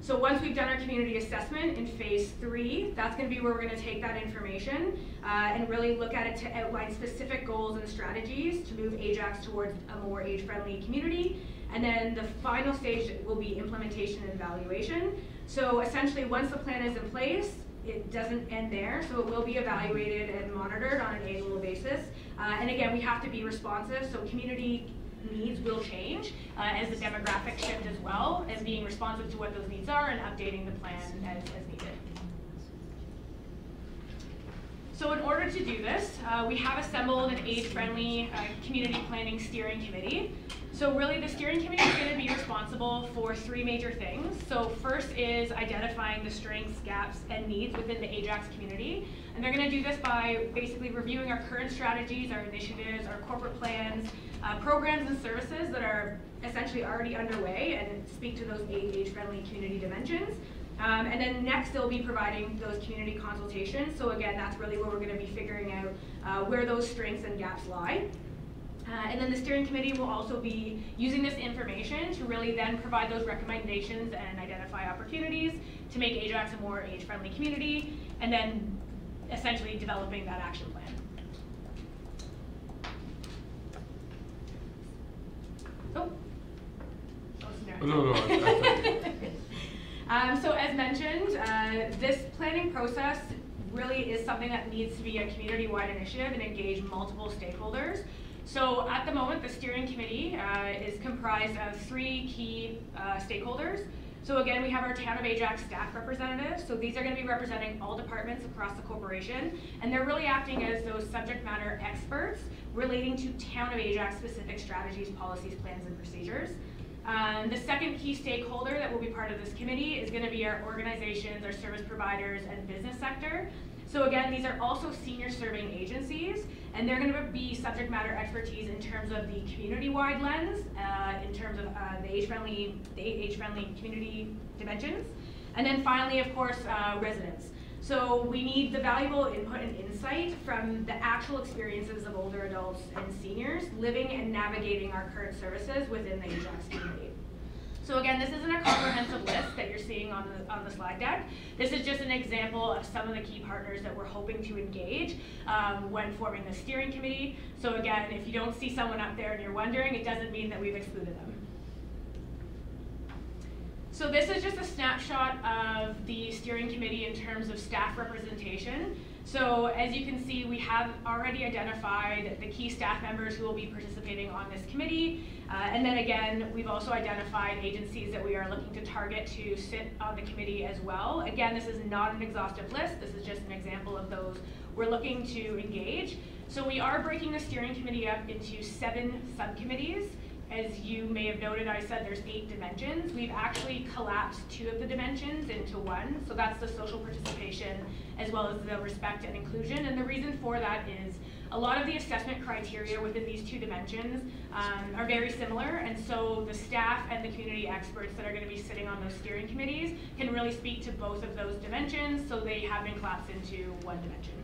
So once we've done our community assessment in phase 3, that's going to be where we're going to take that information and really look at it to outline specific goals and strategies to move Ajax towards a more age-friendly community. And then the final stage will be implementation and evaluation. So essentially, once the plan is in place, it doesn't end there, so it will be evaluated and monitored on an annual basis. And again, we have to be responsive, so community needs will change as the demographics shift as well, as being responsive to what those needs are and updating the plan as needed. So in order to do this, we have assembled an age-friendly community planning steering committee. So really the steering committee is going to be responsible for 3 major things. So first is identifying the strengths, gaps, and needs within the Ajax community. And they're going to do this by basically reviewing our current strategies, our initiatives, our corporate plans, programs and services that are essentially already underway and speak to those 8 age-friendly community dimensions. And then next they'll be providing those community consultations. So again, that's really where we're going to be figuring out where those strengths and gaps lie. And then the steering committee will also be using this information to really then provide those recommendations and identify opportunities to make Ajax a more age-friendly community, and then essentially developing that action plan. So as mentioned, this planning process really is something that needs to be a community-wide initiative and engage multiple stakeholders. So at the moment, the steering committee is comprised of 3 key stakeholders. So again, we have our Town of Ajax staff representatives. So these are going to be representing all departments across the corporation, and they're really acting as those subject matter experts relating to Town of Ajax specific strategies, policies, plans, and procedures. The second key stakeholder that will be part of this committee is going to be our organizations, our service providers, and business sector. So again, these are also senior serving agencies, and they're going to be subject matter expertise in terms of the community-wide lens, in terms of the age-friendly community dimensions. And then finally, of course, residents. So we need the valuable input and insight from the actual experiences of older adults and seniors living and navigating our current services within the Ajax community. So again, this isn't a comprehensive list that you're seeing on the slide deck. This is just an example of some of the key partners that we're hoping to engage when forming the steering committee. So again, if you don't see someone up there and you're wondering, it doesn't mean that we've excluded them. So this is just a snapshot of the steering committee in terms of staff representation. So as you can see, we have already identified the key staff members who will be participating on this committee. And then again, we've also identified agencies that we are looking to target to sit on the committee as well. Again, this is not an exhaustive list. This is just an example of those we're looking to engage. So we are breaking the steering committee up into 7 subcommittees. As you may have noted, I said there's 8 dimensions. We've actually collapsed 2 of the dimensions into 1. So that's the social participation as well as the respect and inclusion. And the reason for that is a lot of the assessment criteria within these 2 dimensions are very similar. And so the staff and the community experts that are going to be sitting on those steering committees can really speak to both of those dimensions. So they have been collapsed into 1 dimension.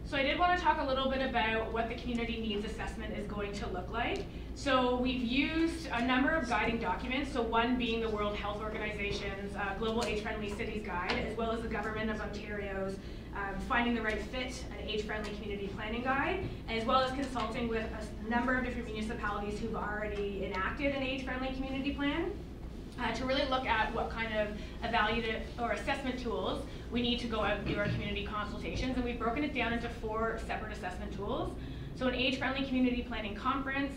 So I did want to talk a little bit about what the community needs assessment is going to look like. So we've used a number of guiding documents, so one being the World Health Organization's Global Age-Friendly Cities Guide, as well as the Government of Ontario's Finding the Right Fit, an Age-Friendly Community Planning Guide, as well as consulting with a number of different municipalities who've already enacted an age-friendly community plan. To really look at what kind of evaluative or assessment tools we need to go out and do our community consultations, and we've broken it down into 4 separate assessment tools. So an age-friendly community planning conference,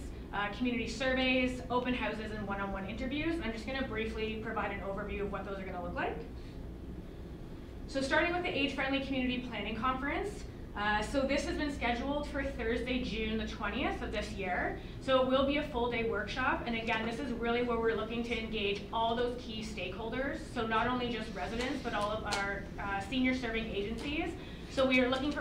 community surveys, open houses, and one-on-one interviews. And I'm just going to briefly provide an overview of what those are going to look like. So starting with the age-friendly community planning conference. So this has been scheduled for Thursday, June the 20th of this year. So it will be a full-day workshop. And again, this is really where we're looking to engage all those key stakeholders. So not only just residents, but all of our senior serving agencies. So we are looking for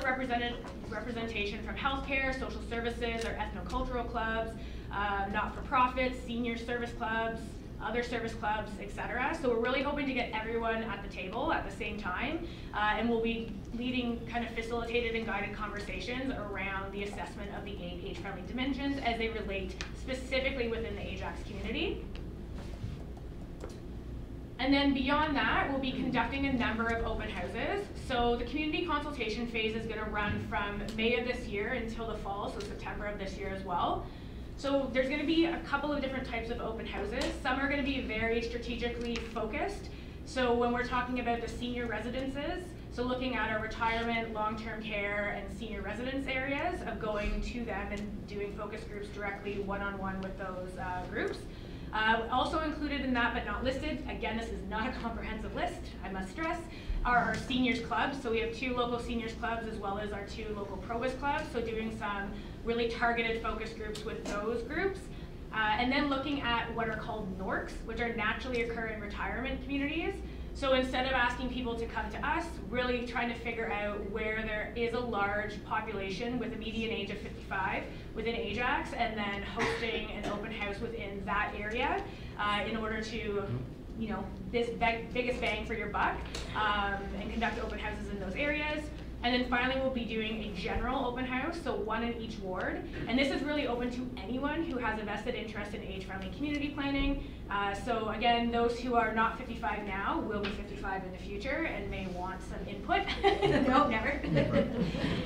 representation from healthcare, social services, our ethnocultural clubs, not-for-profits, senior service clubs, other service clubs, etc. So we're really hoping to get everyone at the table at the same time, and we'll be leading kind of facilitated and guided conversations around the assessment of the 8 age-friendly dimensions as they relate specifically within the Ajax community. And then beyond that, we'll be conducting a number of open houses. So the community consultation phase is going to run from May of this year until the fall, so September of this year as well. So there's going to be a couple of different types of open houses. Some are going to be very strategically focused. So when we're talking about the senior residences, so looking at our retirement, long-term care, and senior residence areas of going to them and doing focus groups directly one-on-one with those groups. Also included in that, but not listed, again, this is not a comprehensive list, I must stress, are our seniors clubs. So we have 2 local seniors clubs as well as our 2 local Provost clubs, so doing some really targeted focus groups with those groups. And then looking at what are called NORCs, which are naturally occurring retirement communities. So instead of asking people to come to us, really trying to figure out where there is a large population with a median age of 55 within Ajax, and then hosting an open house within that area in order to, you know, this biggest bang for your buck, and conduct open houses in those areas. And then finally, we'll be doing a general open house, so 1 in each ward. And this is really open to anyone who has a vested interest in age-friendly community planning. So again, those who are not 55 now will be 55 in the future and may want some input. No, never.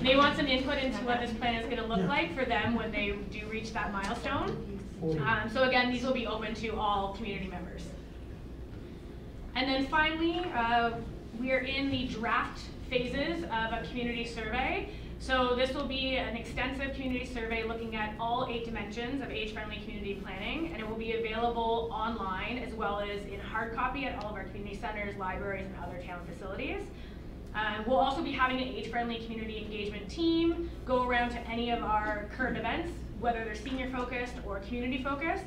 May want some input into what this plan is going to look like for them when they do reach that milestone. So again, these will be open to all community members. And then finally, we are in the draft phases of a community survey. So this will be an extensive community survey looking at all 8 dimensions of age-friendly community planning, and it will be available online as well as in hard copy at all of our community centers, libraries, and other town facilities. We'll also be having an age-friendly community engagement team go around to any of our current events, whether they're senior-focused or community-focused,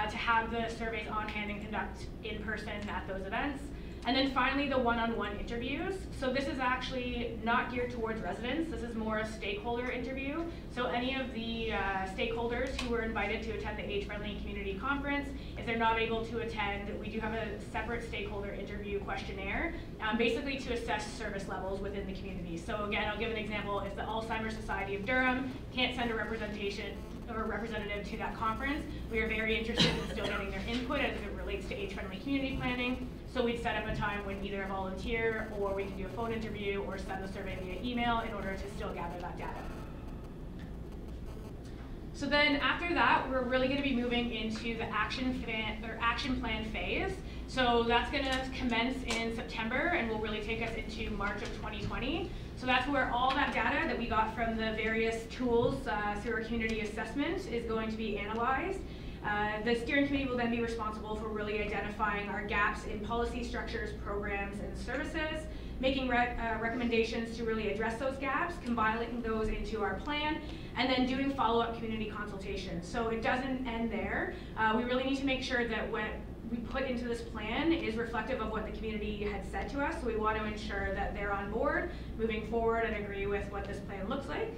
to have the surveys on hand and conduct in person at those events. And then finally, the one-on-one interviews. So this is actually not geared towards residents. This is more a stakeholder interview. So any of the stakeholders who were invited to attend the Age-Friendly Community Conference, if they're not able to attend, we do have a separate stakeholder interview questionnaire, basically to assess service levels within the community. So again, I'll give an example. If the Alzheimer's Society of Durham can't send a representation or a representative to that conference, we are very interested in still getting their input as it relates to age-friendly community planning. So we'd set up a time when either a volunteer or we can do a phone interview or send the survey via email in order to still gather that data. So then after that, we're really going to be moving into the action plan phase. So that's going to commence in September and will really take us into March of 2020. So that's where all that data that we got from the various tools through our community assessment is going to be analyzed. The steering committee will then be responsible for really identifying our gaps in policy structures, programs, and services, making recommendations to really address those gaps, compiling those into our plan, and then doing follow-up community consultations. So it doesn't end there. We really need to make sure that what we put into this plan is reflective of what the community had said to us. So we want to ensure that they're on board, moving forward, and agree with what this plan looks like.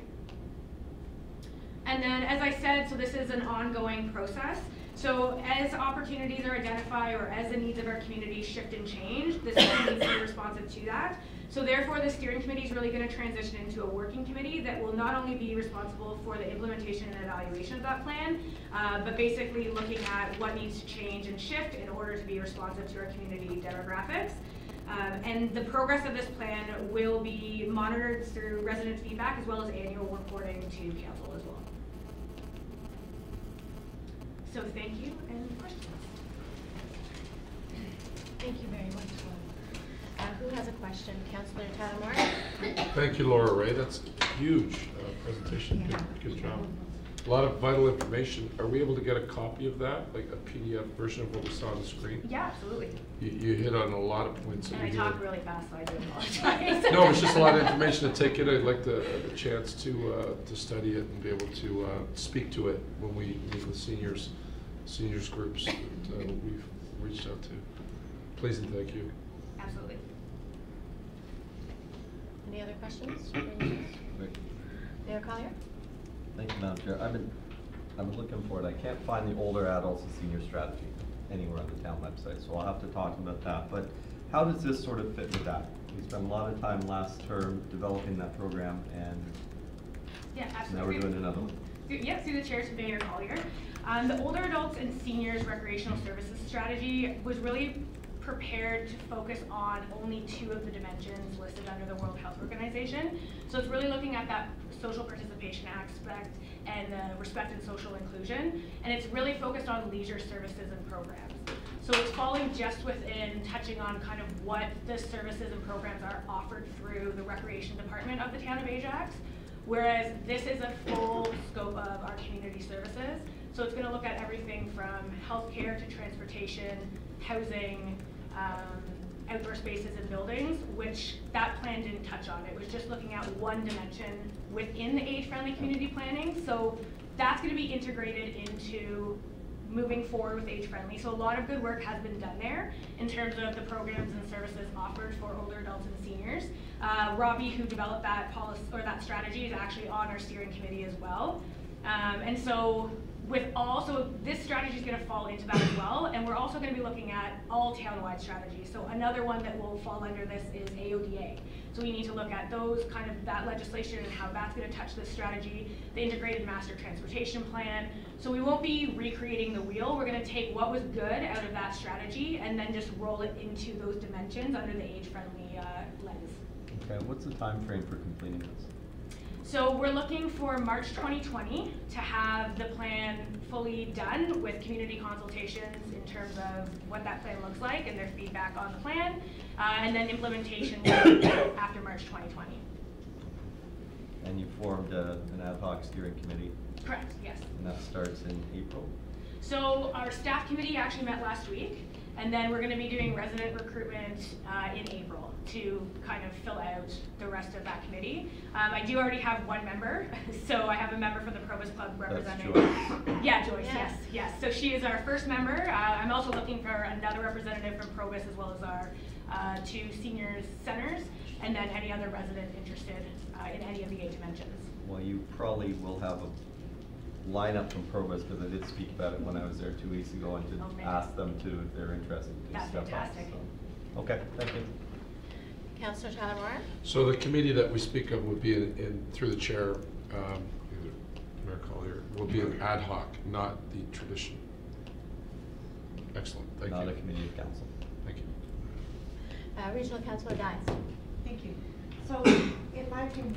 And then, as I said, so this is an ongoing process. So as opportunities are identified or as the needs of our community shift and change, this plan needs to be responsive to that. So therefore, the steering committee is really going to transition into a working committee that will not only be responsible for the implementation and evaluation of that plan, but basically looking at what needs to change and shift in order to be responsive to our community demographics. And the progress of this plan will be monitored through resident feedback as well as annual reporting to council as well. So thank you, and questions? Thank you very much, Laura. Who has a question? Councillor Tatamore? Thank you, Laura Ray. That's a huge presentation. Good job. A lot of vital information. Are we able to get a copy of that, like a PDF version of what we saw on the screen? Yeah, absolutely. You hit on a lot of points. And I talk really fast, so I do apologize. No, it's just a lot of information to take in. I'd like the chance to study it and be able to speak to it when we meet with seniors groups that we've reached out to. Please and thank you. Absolutely. Any other questions? Mayor Collier? Thank you, Madam Chair. I've been looking for it. I can't find the older adults and senior strategy anywhere on the town website, so I'll have to talk about that. But how does this sort of fit with that? We spent a lot of time last term developing that program, and yeah, absolutely. Now we're doing another one. Yes, through the chair to Mayor Collier. The older adults and seniors recreational services strategy was really prepared to focus on only 2 of the dimensions listed under the World Health Organization. So it's really looking at that social participation aspect and respect and social inclusion. And it's really focused on leisure services and programs. So it's falling just within touching on kind of what the services and programs are offered through the recreation department of the town of Ajax. Whereas this is a full scope of our community services. So it's going to look at everything from healthcare to transportation, housing, outdoor spaces and buildings, which that plan didn't touch on. It was just looking at one dimension within the age-friendly community planning. So that's going to be integrated into moving forward with age-friendly. So a lot of good work has been done there in terms of the programs and services offered for older adults and seniors. Robbie, who developed that policy or that strategy, is actually on our steering committee as well. And so this strategy is going to fall into that as well, and we're also going to be looking at all town-wide strategies. So another one that will fall under this is AODA. So we need to look at that legislation and how that's going to touch this strategy, the Integrated Master Transportation Plan. So we won't be recreating the wheel. We're going to take what was good out of that strategy and then just roll it into those dimensions under the age-friendly lens. Okay, what's the time frame for completing this? So we're looking for March 2020 to have the plan fully done with community consultations in terms of what that plan looks like and their feedback on the plan, and then implementation after March 2020. And you formed an ad hoc steering committee, Correct, yes. and that starts in April? So our staff committee actually met last week, and then we're going to be doing resident recruitment in April to kind of fill out the rest of that committee. I do already have one member, so I have a member from the Provost Club representing. Yeah, Joyce, yes. So she is our first member. I'm also looking for another representative from Provost as well as our 2 seniors centers, and then any other resident interested in any of the 8 dimensions. Well, you probably will have a lineup from Provost, because I did speak about it when I was there 2 weeks ago, and did ask them to, if they're interested, to That's step up. fantastic. So. Okay, thank you. Councillor Tyler Moran? So the committee that we speak of would be through the chair, either Mayor Collier, will be an ad hoc, not the tradition. Excellent, thank you. Not a committee of council. Thank you. Regional Councillor Dias. Thank you. So, in my opinion,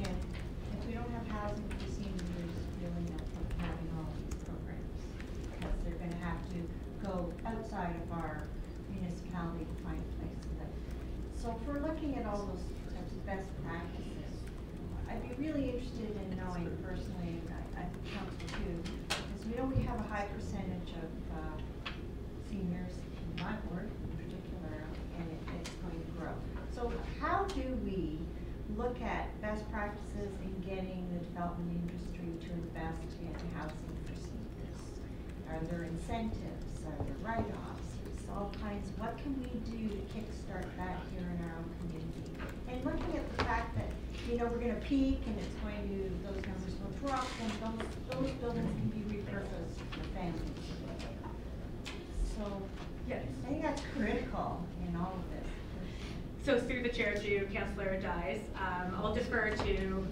if we don't have housing for seniors, really no point having all these programs, because they're going to have to go outside of our municipality to find a place to live. So, if we're looking at all those types of best practices, I'd be really interested in knowing personally, and I think council too, because we know we have a high percentage of seniors in my ward in particular, and it's going to grow. So how do we look at best practices in getting the development industry to invest in housing for seniors? Are there incentives? Are there write-offs? There's all kinds. What can we do to kickstart that here in our own community? And looking at the fact that, you know, we're going to peak and it's going to, those numbers will drop, and those buildings can be repurposed for families. So yes. I think that's critical in all of this. So through the chair to Councillor Dias, I'll defer to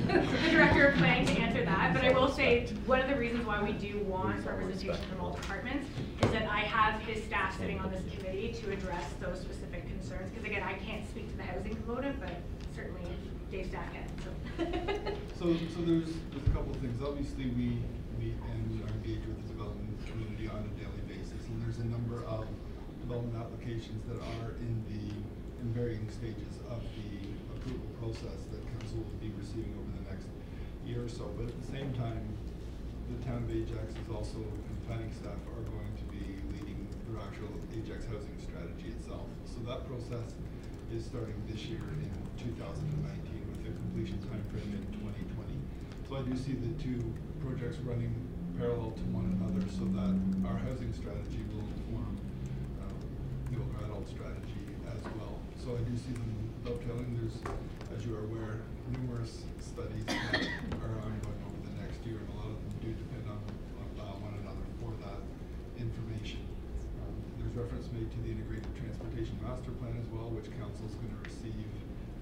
the Director of Planning to answer that, but I will say one of the reasons why we do want representation from all departments is that I have his staff sitting on this committee to address those specific concerns, because again, I can't speak to the housing component, but certainly Dave staff can. So there's a couple of things. Obviously, we meet and are engaged with the development community on a daily basis, and there's a number of development applications that are in varying stages of the approval process that council will be receiving over the next year or so. But at the same time, the town of Ajax is also, and planning staff are going to be leading the actual Ajax housing strategy itself. So that process is starting this year in 2019 with a completion timeframe in 2020. So I do see the 2 projects running parallel to one another, so that our housing strategy will inform the older adult strategy as well. So I do see them dovetailing. There's, as you are aware, numerous studies that are ongoing over the next year, and a lot of them do depend on one another for that information. There's reference made to the Integrated Transportation Master Plan as well, which council is going to receive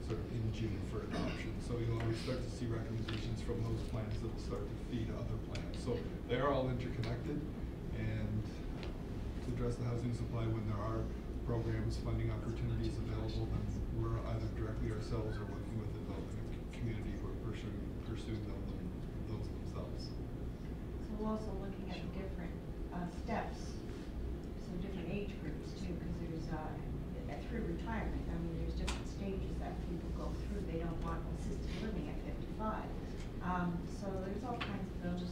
sort of in June for adoption. So you'll always start to see recommendations from those plans that will start to feed other plans. So they are all interconnected, and to address the housing supply when there are programs, funding opportunities available, then we're either directly ourselves or working with the development community who are pursuing those themselves. So we're also looking at different steps, so different age groups too, because there's through retirement, I mean, there's different stages that people go through. They don't want assisted living at 55. So there's all kinds of those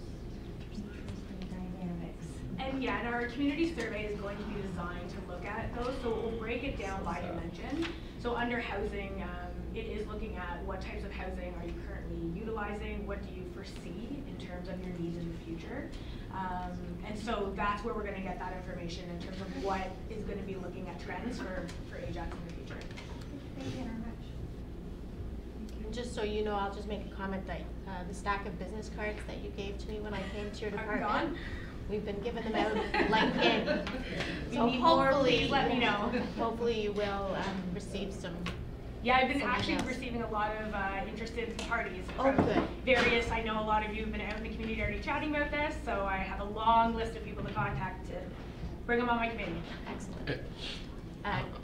interesting dynamics. And yeah, and our community survey is going to be designed to look at those, so we'll break it down by dimension. So under housing, it is looking at what types of housing are you currently utilizing, what do you foresee in terms of your needs in the future. And so that's where we're going to get that information in terms of what is going to be looking at trends for Ajax in the future. Thank you very much. Just so you know, I'll just make a comment that the stack of business cards that you gave to me when I came to your department, we've been giving them out like in. So hopefully, please let me know. Hopefully you will receive some. Yeah, I've been actually receiving a lot of interested parties from good. various, I know a lot of you have been out in the community already chatting about this, so I have a long list of people to contact to bring them on my committee. Excellent.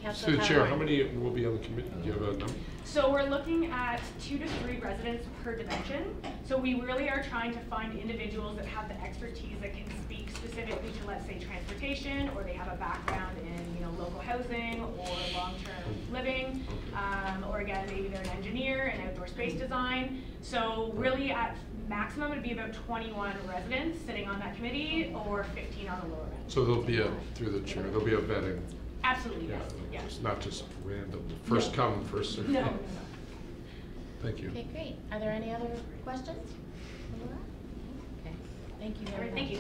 Councillor Through the chair, how Callahan. many will be on the committee? Do you have a number? So we're looking at 2 to 3 residents per dimension. So we really are trying to find individuals that have the expertise that can speak specifically to, let's say, transportation, or they have a background in, you know, local housing or long-term living, or again, maybe they're an engineer in outdoor space design. So really at maximum it'd be about 21 residents sitting on that committee, or 15 on the lower end. So there'll be through the chair, there'll be a vetting. Absolutely, Yeah, yes, yes. it's not just random, first come, first served. No. Thank you. Okay, great. Are there any other questions? Okay, thank you very much. Thank you.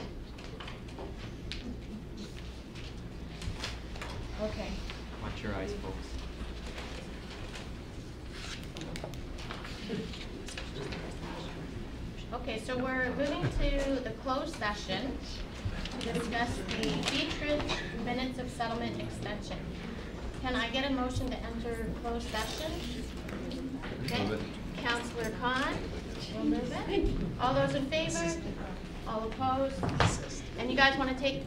Okay. Watch your eyes, folks. Okay, so we're moving to the closed session to discuss the Beechridge minutes of settlement extension. Can I get a motion to enter closed session? Okay, Move it. Councillor Khan will move it. All those in favor? All opposed? And you guys want to take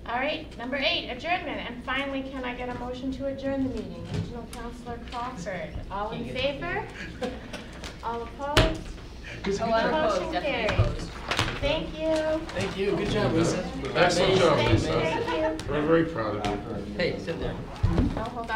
All right, number 8, adjournment. And finally, can I get a motion to adjourn the meeting? Regional Councillor Crawford. All in favor? All opposed? Oh, I'm opposed, Motion definitely carries. opposed. Thank you. Thank you, good job, Lisa. Excellent job, Thank Lisa. you. We're very proud of you. Hey, sit there. Oh, hold on.